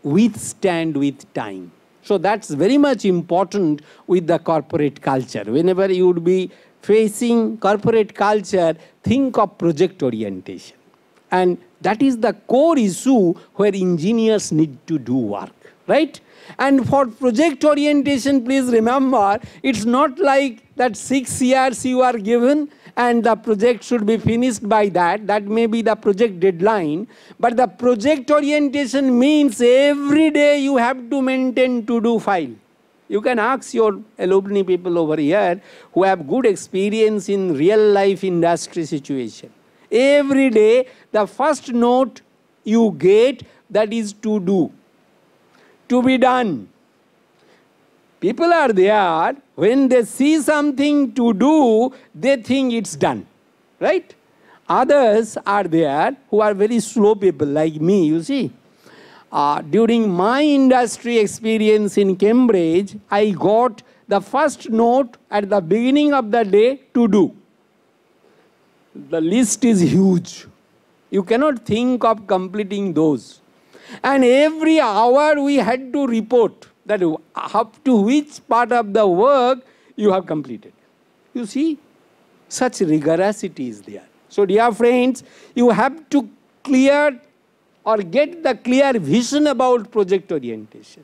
withstand with time. So that's very much important with the corporate culture. Whenever you would be facing corporate culture, think of project orientation. And that is the core issue where engineers need to do work, right? And for project orientation, please remember, it's not like that 6 years you are given and the project should be finished by that. That may be the project deadline. But the project orientation means every day you have to maintain to-do file. You can ask your alumni people over here who have good experience in real life industry situation. Every day, the first note you get, that is to do, to be done. People are there, when they see something to do, they think it's done, right? Others are there who are very slow people like me, you see. During my industry experience in Cambridge, I got the first note at the beginning of the day to do. The list is huge. You cannot think of completing those. And every hour we had to report that up to which part of the work you have completed. You see, such rigorosity is there. So dear friends, you have to clear or get the clear vision about project orientation.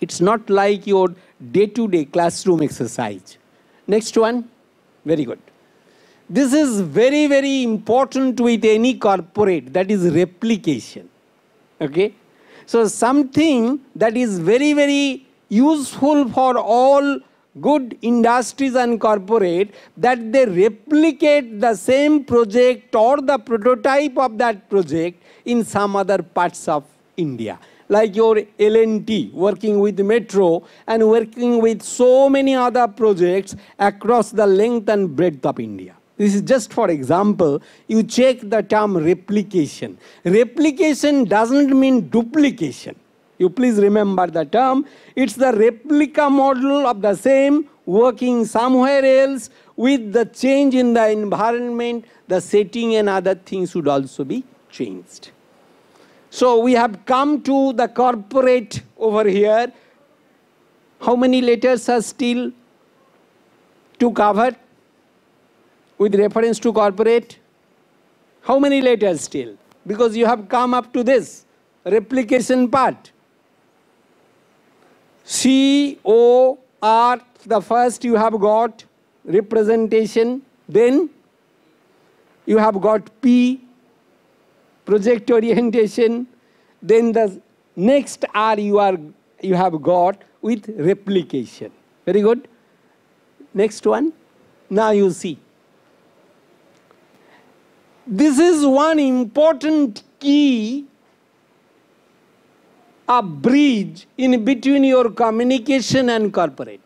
It's not like your day-to-day classroom exercise. Next one, very good. This is very, very important with any corporate, that is replication. Okay? So something that is very, very useful for all good industries and corporate, that they replicate the same project or the prototype of that project in some other parts of India. Like your L&T working with Metro and working with so many other projects across the length and breadth of India. This is just for example, you check the term replication. Replication doesn't mean duplication. You please remember the term. It's the replica model of the same working somewhere else with the change in the environment, the setting and other things should also be changed. So we have come to the corporate over here. How many letters are still to cover with reference to corporate? How many letters still? Because you have come up to this replication part. C-O-R, the first you have got representation, then you have got P, project orientation, then the next R you have got with replication. Very good. Next one. Now you see. This is one important key, a bridge in between your communication and corporate.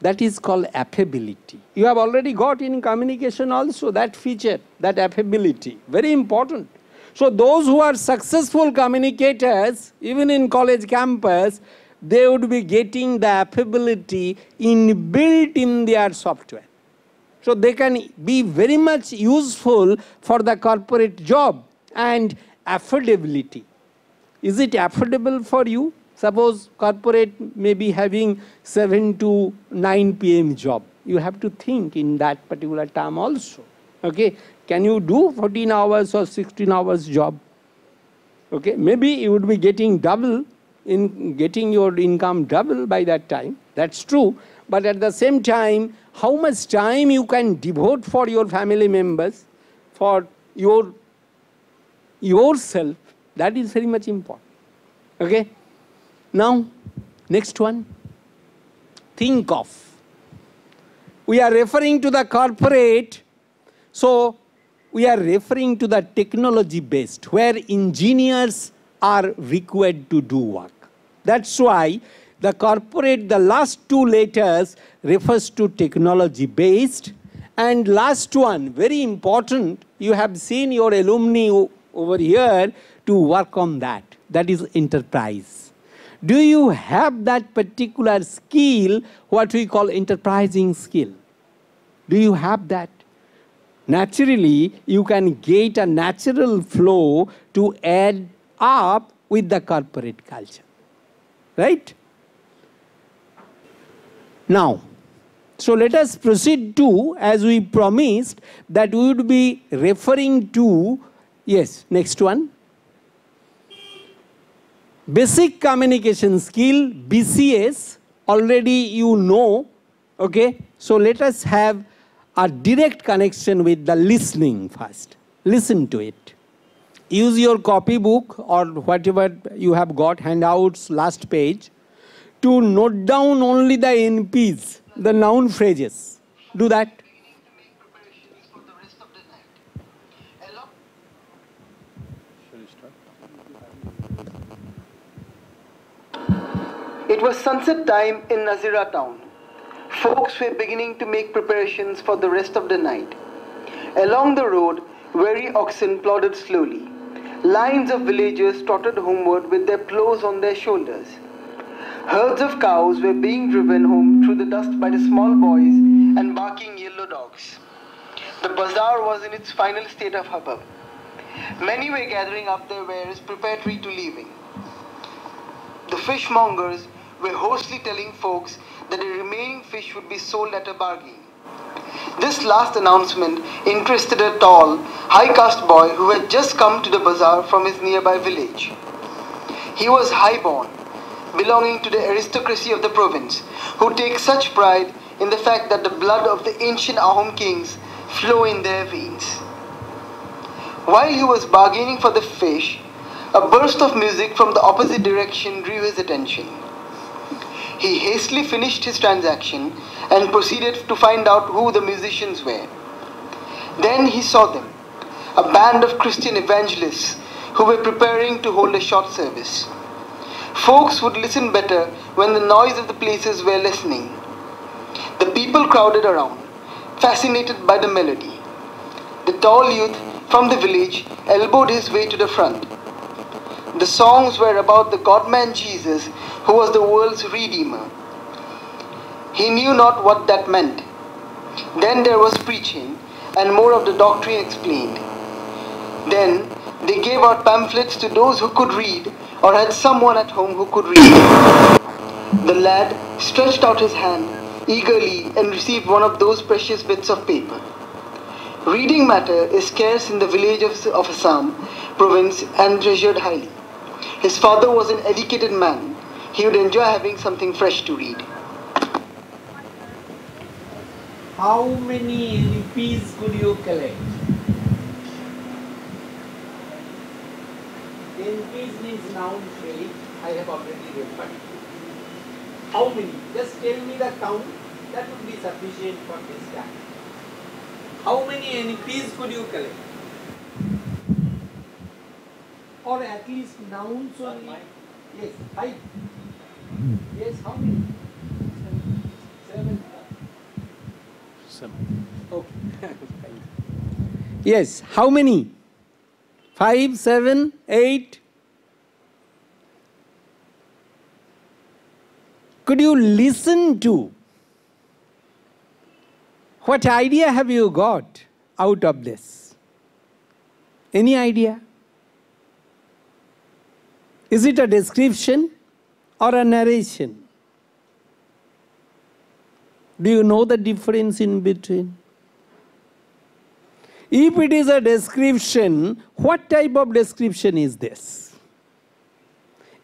That is called affability. You have already got in communication also that feature, that affability. Very important. So those who are successful communicators, even in college campus, they would be getting the affability inbuilt in their software. So they can be very much useful for the corporate job. And affordability. Is it affordable for you? Suppose corporate may be having 7 to 9 p.m. job. You have to think in that particular term also. Okay? Can you do 14 hours or 16 hours job? Okay? Maybe you would be getting double, getting your income double by that time. That's true. But at the same time, how much time you can devote for your family members, for yourself, that is very much important. Okay? Now, next one. Think of. We are referring to the corporate, so we are referring to the technology based, where engineers are required to do work. That's why the corporate, the last two letters refers to technology based. And last one, very important, you have seen your alumni over here to work on that. That is enterprise. Do you have that particular skill, what we call enterprising skill? Do you have that? Naturally, you can get a natural flow to add up with the corporate culture. Right? Now, so let us proceed to, as we promised, that we would be referring to, yes, next one. Basic communication skill, BCS, already you know, okay? So let us have a direct connection with the listening first. Listen to it. Use your copybook or whatever you have got, handouts, last page, to note down only the NPs, the noun phrases. Do that. It was sunset time in Nazira town. Folks were beginning to make preparations for the rest of the night. Along the road, weary oxen plodded slowly. Lines of villagers trotted homeward with their plows on their shoulders. Herds of cows were being driven home through the dust by the small boys and barking yellow dogs. The bazaar was in its final state of hubbub. Many were gathering up their wares preparatory to leaving. The fishmongers were hoarsely telling folks that the remaining fish would be sold at a bargain. This last announcement interested a tall, high-caste boy who had just come to the bazaar from his nearby village. He was high-born, belonging to the aristocracy of the province, who take such pride in the fact that the blood of the ancient Ahom kings flow in their veins. While he was bargaining for the fish, a burst of music from the opposite direction drew his attention. He hastily finished his transaction and proceeded to find out who the musicians were. Then he saw them, a band of Christian evangelists who were preparing to hold a short service. Folks would listen better when the noise of the places were lessening. The people crowded around, fascinated by the melody. The tall youth from the village elbowed his way to the front. The songs were about the God-man Jesus, who was the world's Redeemer. He knew not what that meant. Then there was preaching, and more of the doctrine explained. Then they gave out pamphlets to those who could read, or had someone at home who could read. The lad stretched out his hand eagerly and received one of those precious bits of paper. Reading matter is scarce in the village of Assam province and treasured highly. His father was an educated man. He would enjoy having something fresh to read. How many rupees could you collect? NPs means noun phrase. I have already referred. How many? Just tell me the count. That would be sufficient for this time. How many NPs could you collect? Or at least nouns only? Yes, 5. Yes, how many? 7. Okay. Yes, how many? 5, 7, 8? Could you listen to? What idea have you got out of this? Any idea? Is it a description or a narration? Do you know the difference in between? If it is a description, what type of description is this?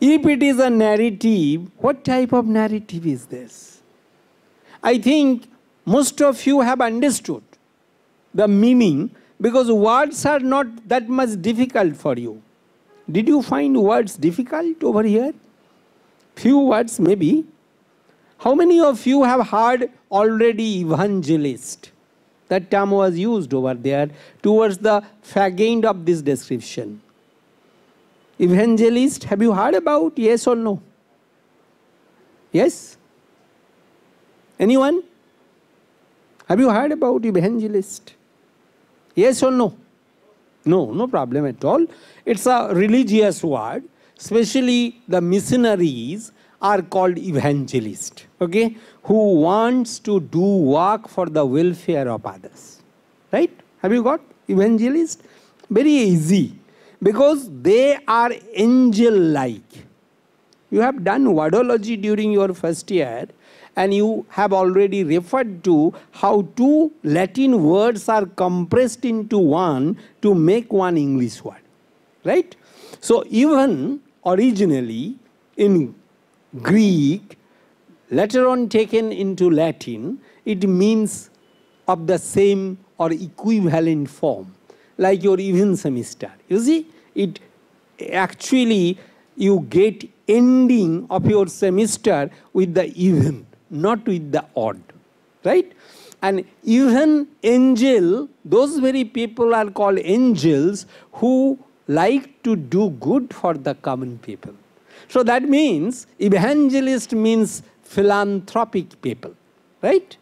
If it is a narrative, what type of narrative is this? I think most of you have understood the meaning because words are not that much difficult for you. Did you find words difficult over here? Few words maybe. How many of you have heard already evangelist? That term was used over there towards the fag end of this description. Evangelist, have you heard about? Yes or no? Yes? Anyone? Have you heard about evangelist? Yes or no? No, no problem at all. It's a religious word. Especially the missionaries are called evangelists, okay, who wants to do work for the welfare of others. Right? Have you got evangelist? Very easy. Because they are angel-like. You have done wordology during your first year, and you have already referred to how two Latin words are compressed into one to make one English word. Right? So even originally in Greek, later on taken into Latin, it means of the same or equivalent form, like your even semester. You see, it actually you get ending of your semester with the even, not with the odd, right? And even angel, those very people are called angels who like to do good for the common people. So that means evangelist means philanthropic people, right?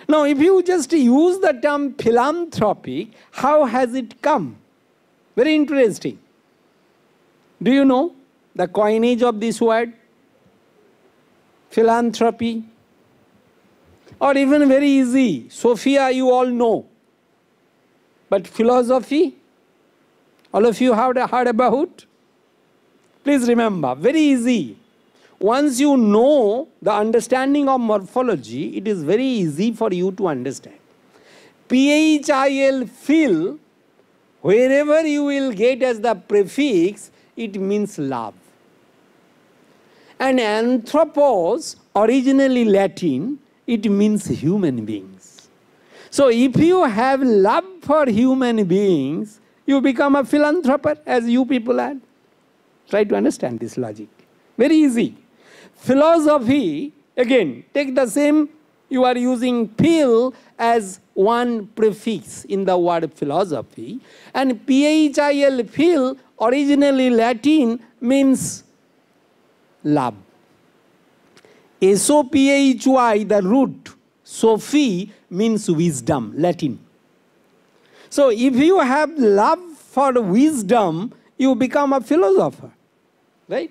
Now if you just use the term philanthropic, how has it come? Very interesting. Do you know the coinage of this word? Philanthropy. Or even very easy, Sophia you all know. But philosophy, all of you have heard about? Please remember, very easy. Once you know the understanding of morphology, it is very easy for you to understand. PHIL, phil, wherever you will get as the prefix, it means love. And anthropos, originally Latin, it means human beings. So if you have love for human beings, you become a philanthropist, as you people are. Try to understand this logic. Very easy. Philosophy, again, take the same, you are using phil as one prefix in the word philosophy. And PHIL, phil, originally Latin, means love. SOPHY, the root, Sophie, means wisdom, Latin. So if you have love for wisdom, you become a philosopher, right?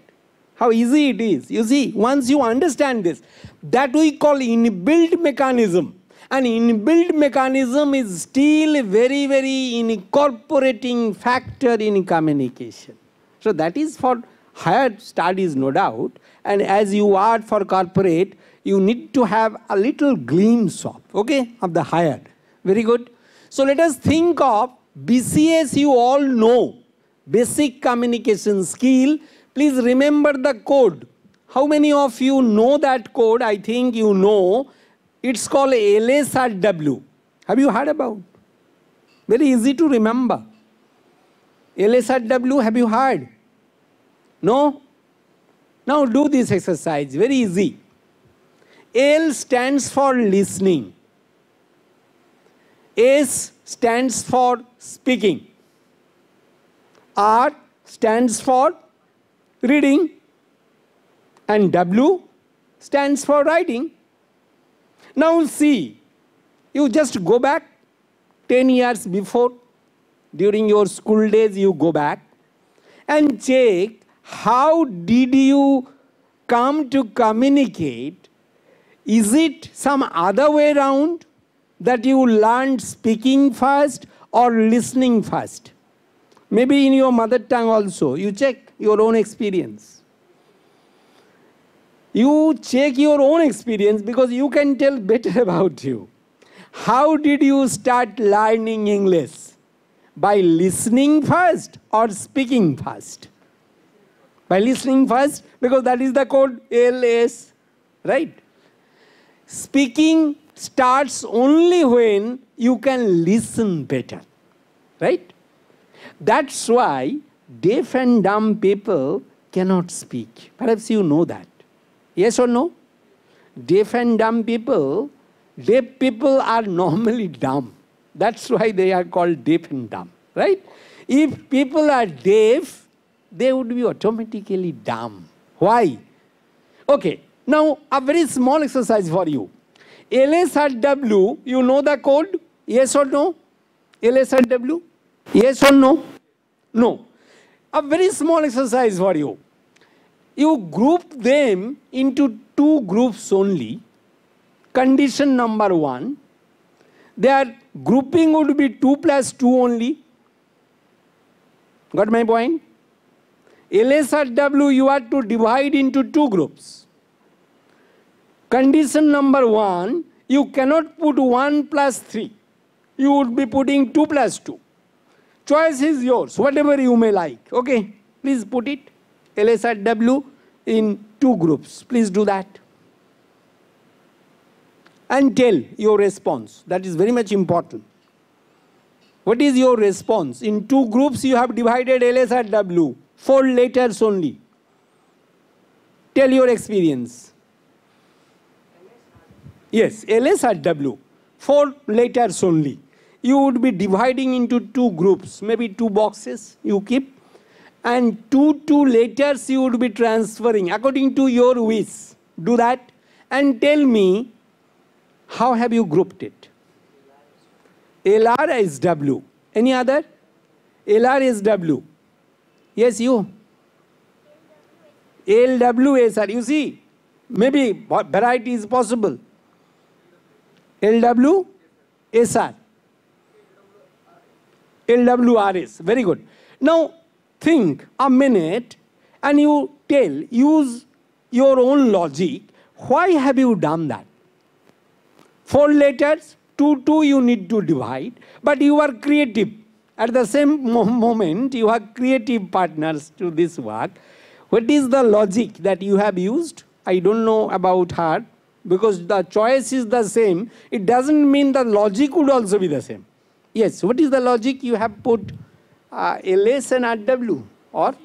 How easy it is. You see, once you understand this, that we call inbuilt mechanism. And inbuilt mechanism is still a very, very incorporating factor in communication. So that is for higher studies, no doubt. And as you are for corporate, you need to have a little glimpse of, okay, of the higher. Very good. So let us think of BCS, you all know, basic communication skill. Please remember the code. How many of you know that code? I think you know. It's called LSRW. Have you heard about? Very easy to remember. LSRW, have you heard? No? Now do this exercise, very easy. L stands for listening. S stands for speaking. R stands for reading. And W stands for writing. Now see, you just go back 10 years before, during your school days you go back and check how did you come to communicate. Is it some other way around that you learned speaking first or listening first? Maybe in your mother tongue also, you check your own experience. You check your own experience because you can tell better about you. How did you start learning English? By listening first or speaking first? By listening first, because that is the code LS, right? Speaking starts only when you can listen better, right? That's why deaf and dumb people cannot speak. Perhaps you know that. Yes or no? Deaf and dumb people, deaf people are normally dumb. That's why they are called deaf and dumb, right? If people are deaf, they would be automatically dumb. Why? Okay, now a very small exercise for you. LSRW, you know the code? Yes or no? LSRW? Yes or no? No. A very small exercise for you. You group them into two groups only. Condition number 1, their grouping would be 2 plus 2 only. Got my point? LSRW you are to divide into two groups. Condition number 1, you cannot put 1 plus 3. You would be putting 2 plus 2. Choice is yours, whatever you may like. Okay, please put it. LSRW in two groups. Please do that. And tell your response. That is very much important. What is your response? In two groups you have divided LSRW. 4 letters only. Tell your experience. Yes, LSRW. 4 letters only. You would be dividing into two groups, maybe 2 boxes you keep, and 2 letters you would be transferring according to your wish. Do that and tell me how have you grouped it. LRSW. Any other? LRSW. Yes, you. LWSR. You see, maybe variety is possible. LWSR. LWRS. Very good. Now, think a minute and you use your own logic. Why have you done that? 4 letters, 2 you need to divide, but you are creative. At the same moment, you are creative partners to this work. What is the logic that you have used? I don't know about her, because the choice is the same. It doesn't mean the logic would also be the same. Yes, what is the logic you have put? LS and RW or?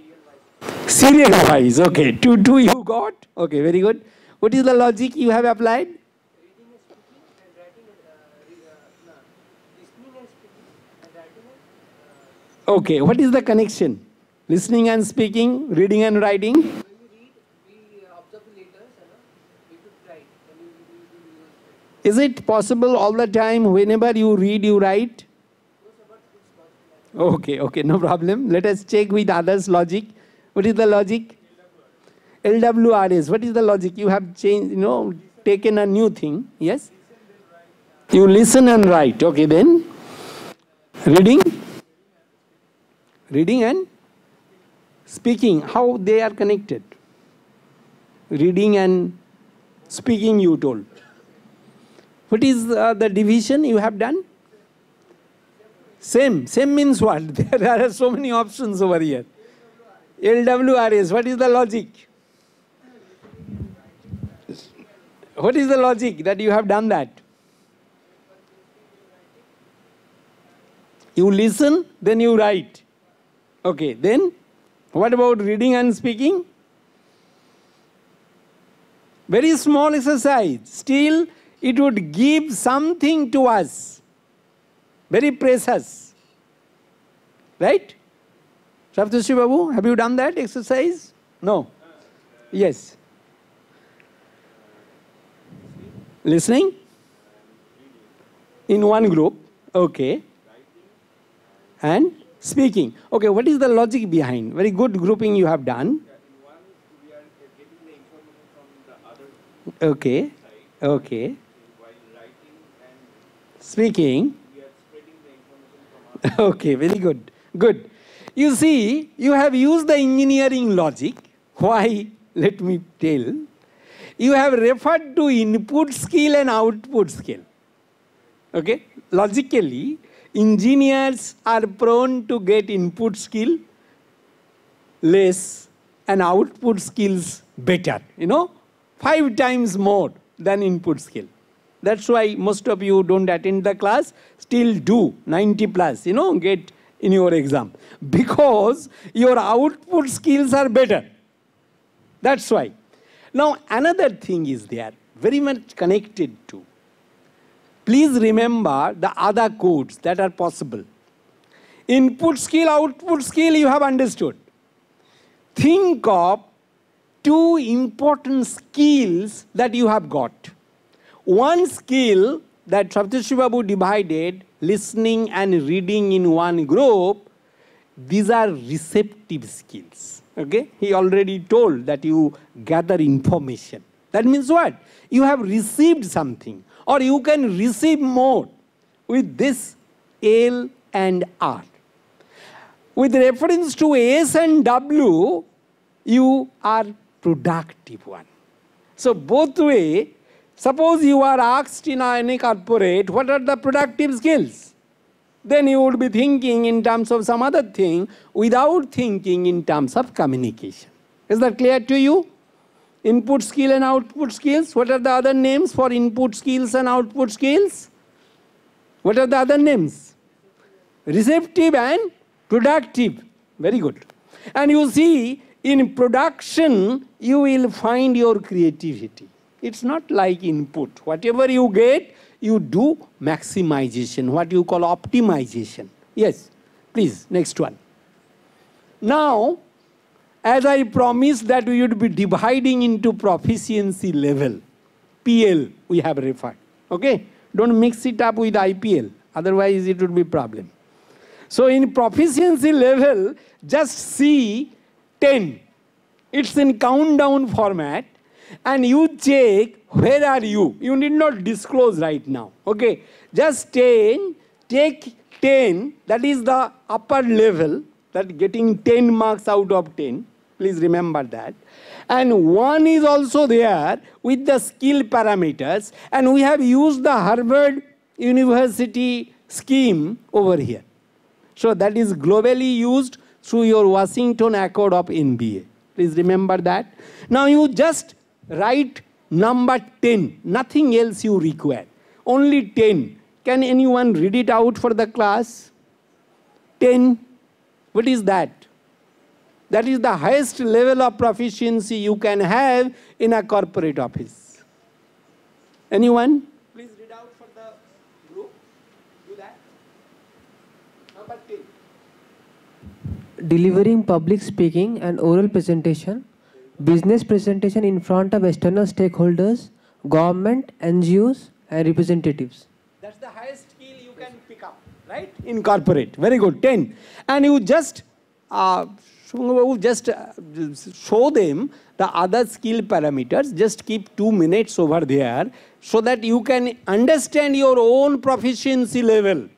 Serial wise, okay. 2 you got? Okay, very good. What is the logic you have applied? Okay, what is the connection? Listening and speaking, reading and writing? When we read, we observe the letters and we should write. Is it possible all the time, whenever you read, you write? Okay, no problem. Let us check with others' logic. What is the logic? LWRS. What is the logic? You have changed, taken a new thing. Yes? You listen and write. Okay, then. Reading? Reading and speaking. How they are connected? Reading and speaking, you told. What is the division you have done? Same means what? There are so many options over here. LWRS, what is the logic? What is the logic that you have done that? You listen, then you write. Okay, then what about reading and speaking? Very small exercise. Still, it would give something to us. Very precious. Right? Saptashi Babu, have you done that exercise? No. Yes. Listening? In one group. Okay. And speaking. Okay, what is the logic behind? Very good grouping you have done. Okay. Okay. Speaking. Okay, very good. Good. You see, you have used the engineering logic. Why? Let me tell. You have referred to input skill and output skill. Okay? Logically, engineers are prone to get input skill less and output skills better. 5 times more than input skill. That's why most of you don't attend the class, still do 90 plus, get in your exam. Because your output skills are better. That's why. Now, another thing is there, very much connected to. Please remember the other codes that are possible. Input skill, output skill, you have understood. Think of 2 important skills that you have got. One skill that Saptashi Babu divided listening and reading in one group, these are receptive skills. Okay? He already told that you gather information. That means what? You have received something, or you can receive more with this L and R. With reference to S and W, you are productive one. So both way, suppose you are asked in any corporate, what are the productive skills? Then you would be thinking in terms of some other thing without thinking in terms of communication. Is that clear to you? Input skill and output skills. What are the other names for input skills and output skills? What are the other names? Receptive and productive. Very good. And you see, in production, you will find your creativity. It's not like input. Whatever you get, you do maximization, what you call optimization. Yes, please, next one. Now, as I promised that we would be dividing into proficiency level, PL we have referred. Okay? Don't mix it up with IPL, otherwise it would be problem. So in proficiency level, just see 10. It's in countdown format, and you check where are you. You need not disclose right now. Okay, just 10, take 10, that is the upper level, that getting 10 marks out of 10. Please remember that. And 1 is also there with the skill parameters, and we have used the Harvard University scheme over here. So that is globally used through your Washington Accord of NBA. Please remember that. Now you just write number 10, nothing else you require. Only 10. Can anyone read it out for the class? 10. What is that? That is the highest level of proficiency you can have in a corporate office. Anyone? Please read out for the group. Do that. Number 10. Delivering public speaking and oral presentation, business presentation in front of external stakeholders, government, NGOs, and representatives. That's the highest skill you can pick up, right? In corporate. Very good. 10. And you just show them the other skill parameters. Just keep 2 minutes over there so that you can understand your own proficiency level.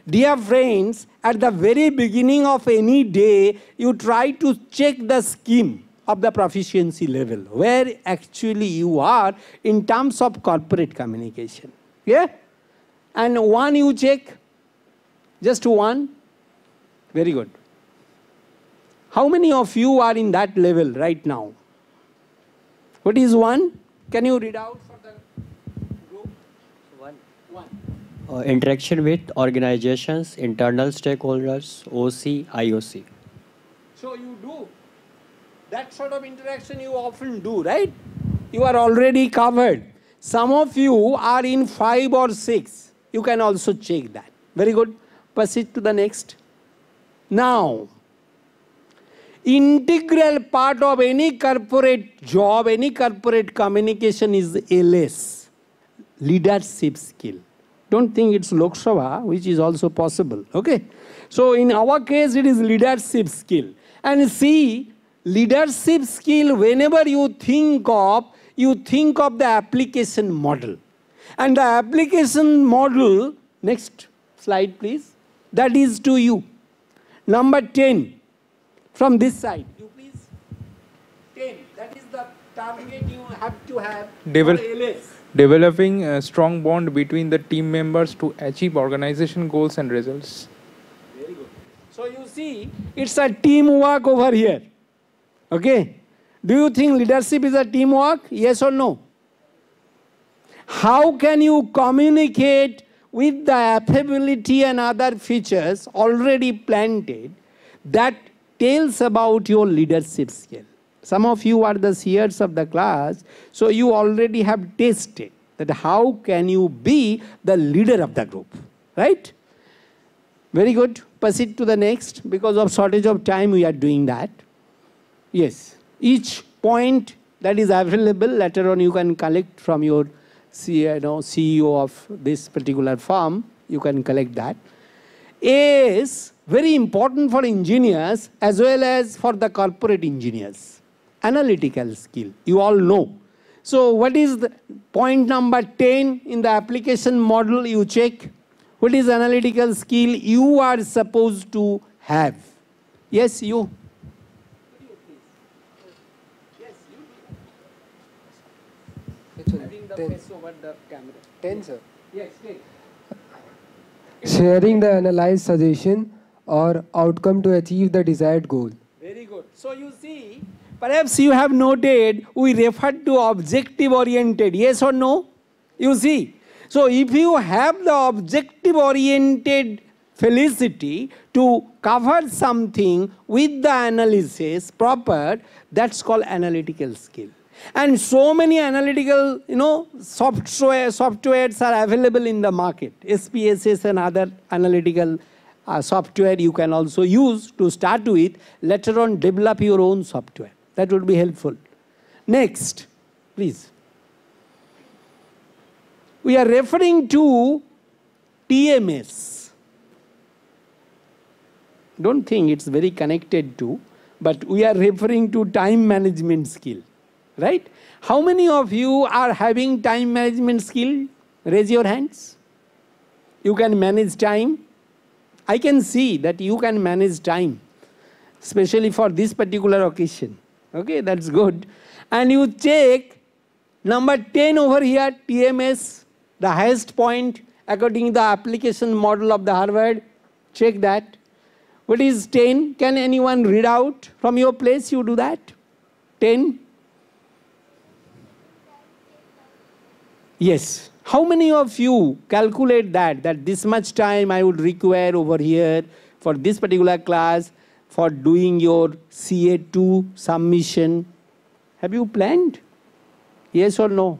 Dear friends, at the very beginning of any day, you try to check the scheme of the proficiency level, where actually you are in terms of corporate communication. Yeah? And 1 you check, just 1. Very good. How many of you are in that level right now? What is 1? Can you read out for the group? 1. Interaction with organizations, internal stakeholders, OC, IOC. So you do. That sort of interaction you often do, right? You are already covered. Some of you are in 5 or 6. You can also check that. Very good. Proceed to the next. Now, integral part of any corporate job, any corporate communication is LS, leadership skill. Don't think it's Lok Sabha, which is also possible. Okay? So in our case, it is leadership skill. And see, leadership skill, whenever you think of the application model. And the application model, next slide please, that is to you. Number 10, from this side. You please. 10, that is the target you have to have for LS. Developing a strong bond between the team members to achieve organization goals and results. Very good. So you see, it's a teamwork over here. Okay? Do you think leadership is a teamwork? Yes or no? How can you communicate with the affability and other features already planted that tells about your leadership skill? Some of you are the seers of the class, so you already have tasted that how can you be the leader of the group, right? Very good. Proceed to the next. Because of shortage of time, we are doing that. Yes. Each point that is available, later on you can collect from your CEO of this particular firm. You can collect that. A is very important for engineers as well as for the corporate engineers. Analytical skill, you all know. So what is the point number 10 in the application model? You check. What is analytical skill you are supposed to have? Yes, you. Having the face over the camera. 10, sir. Yes, take. Sharing the analyzed suggestion or outcome to achieve the desired goal. Very good. So you see, perhaps you have noted we referred to objective oriented. Yes or no? You see. So if you have the objective oriented felicity to cover something with the analysis proper, that's called analytical skill. And so many analytical, softwares are available in the market. SPSS and other analytical software you can also use to start with. Later on, develop your own software. That would be helpful. Next, please. We are referring to TMS. Don't think it's very connected to, but we are referring to time management skill. Right? How many of you are having time management skill? Raise your hands. You can manage time. I can see that you can manage time, especially for this particular occasion. Okay, that's good. And you check number 10 over here, TMS, the highest point according to the application model of the Harvard. Check that. What is 10? Can anyone read out from your place? You do that. 10. Yes. How many of you calculate that this much time I would require over here for this particular class for doing your CA2 submission? Have you planned? Yes or no?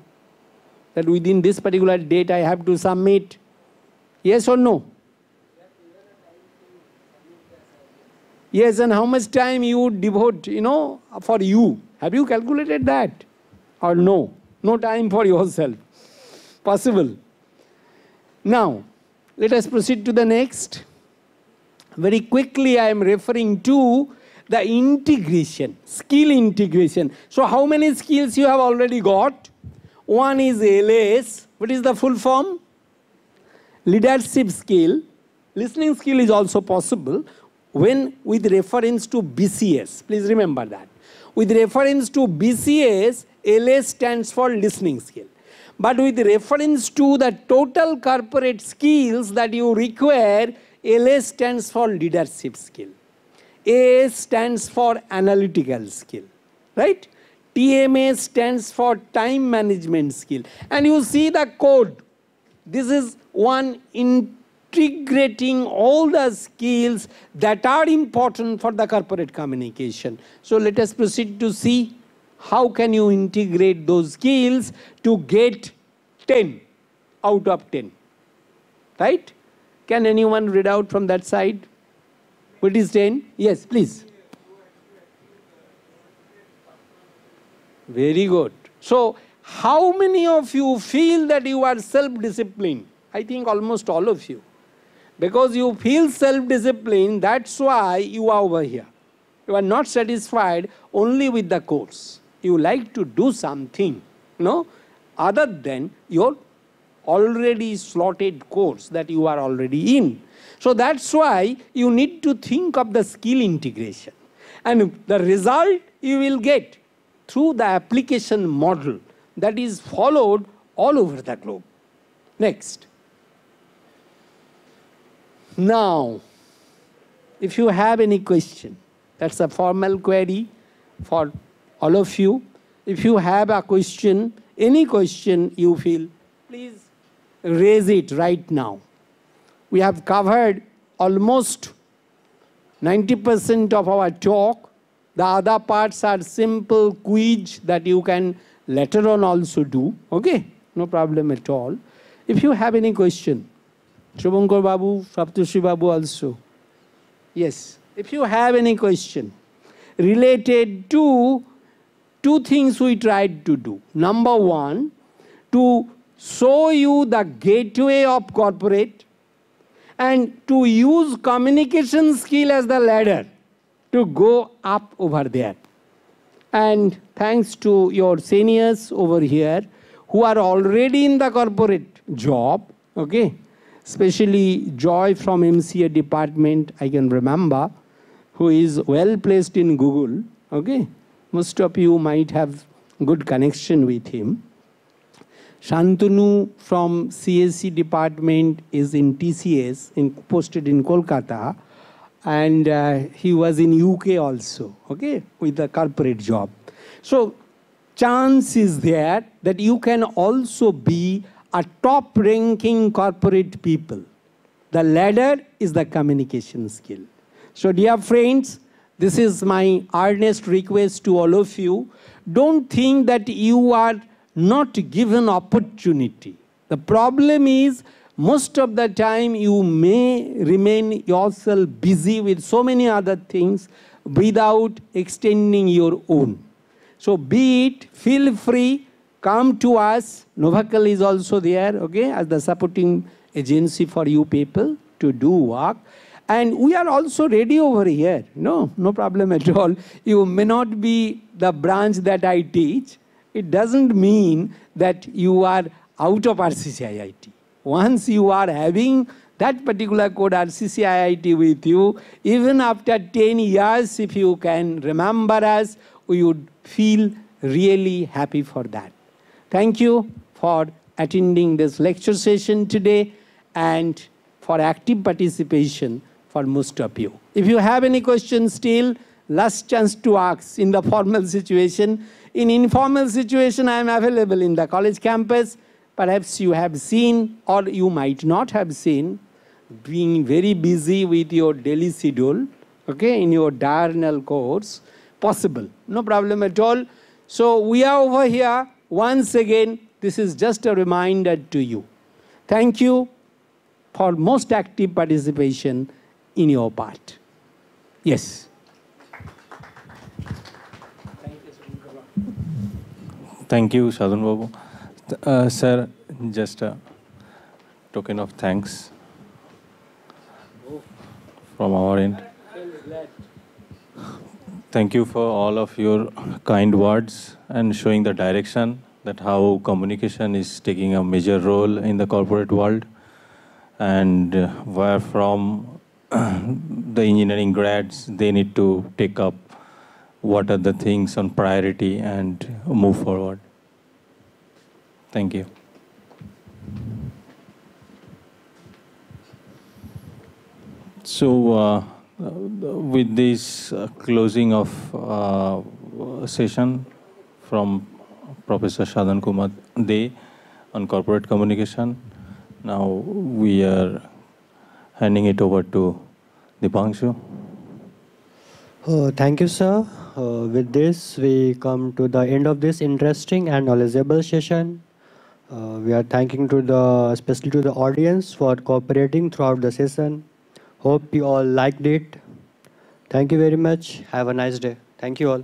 That within this particular date I have to submit? Yes or no? Yes, and how much time you would devote, for you? Have you calculated that? Or no? No time for yourself. Possible. Now, let us proceed to the next. Very quickly, I am referring to the integration, skill integration. So how many skills you have already got? One is LS. What is the full form? Leadership skill. Listening skill is also possible when with reference to BCS. Please remember that. With reference to BCS, LS stands for listening skill. But with reference to the total corporate skills that you require, LS stands for leadership skill. AS stands for analytical skill, right? TMA stands for time management skill. And you see the code. This is one integrating all the skills that are important for the corporate communication. So let us proceed to see how can you integrate those skills to get 10 out of 10, right? Can anyone read out from that side? What is 10? Yes, please. Very good. So, how many of you feel that you are self-disciplined? I think almost all of you. Because you feel self-disciplined, that's why you are over here. You are not satisfied only with the course. You like to do something, other than your already slotted course that you are already in. So that's why you need to think of the skill integration. And the result you will get through the application model that is followed all over the globe. Next. Now, if you have any question, that's a formal query for all of you. If you have a question, any question you feel, please raise it right now. We have covered almost 90% of our talk. The other parts are simple quiz that you can later on also do. Okay? No problem at all. If you have any question, Shubhankar Babu, Saptoshi Babu also. Yes. If you have any question related to two things we tried to do. Number one, to show you the gateway of corporate. and to use communication skill as the ladder to go up over there. And thanks to your seniors over here who are already in the corporate job, okay, especially Joy from MCA department, I can remember, who is well placed in Google, okay. Most of you might have good connection with him. Shantanu from CSC department is in TCS, posted in Kolkata, and he was in UK also, okay, with a corporate job. So chance is there that you can also be a top-ranking corporate people. The ladder is the communication skill. So dear friends, this is my earnest request to all of you. Don't think that you are not given opportunity. The problem is most of the time you may remain yourself busy with so many other things without extending your own. So be it, feel free, come to us. Novacle is also there, okay, as the supporting agency for you people to do work. And we are also ready over here. No problem at all. You may not be the branch that I teach. It doesn't mean that you are out of RCCIIT. Once you are having that particular code RCCIIT with you, even after 10 years, if you can remember us, we would feel really happy for that. Thank you for attending this lecture session today and for active participation for most of you. If you have any questions still, last chance to ask in the formal situation. In informal situation, I am available in the college campus. Perhaps you have seen, or you might not have seen, being very busy with your daily schedule, okay, in your diurnal course, possible. No problem at all. So we are over here. Once again, this is just a reminder to you. Thank you for most active participation in your part. Yes. Thank you, Sadhan Babu. Sir, just a token of thanks from our end. Thank you for all of your kind words and showing the direction that how communication is taking a major role in the corporate world, and where from the engineering grads, they need to take up what are the things on priority and move forward. Thank you. So with this closing of session from Professor Sadhan Kumar Dey on corporate communication, now we are handing it over to Dipanshu. Thank you, sir. With this, we come to the end of this interesting and knowledgeable session. We are thanking especially to the audience for cooperating throughout the session. Hope you all liked it. Thank you very much. Have a nice day. Thank you all.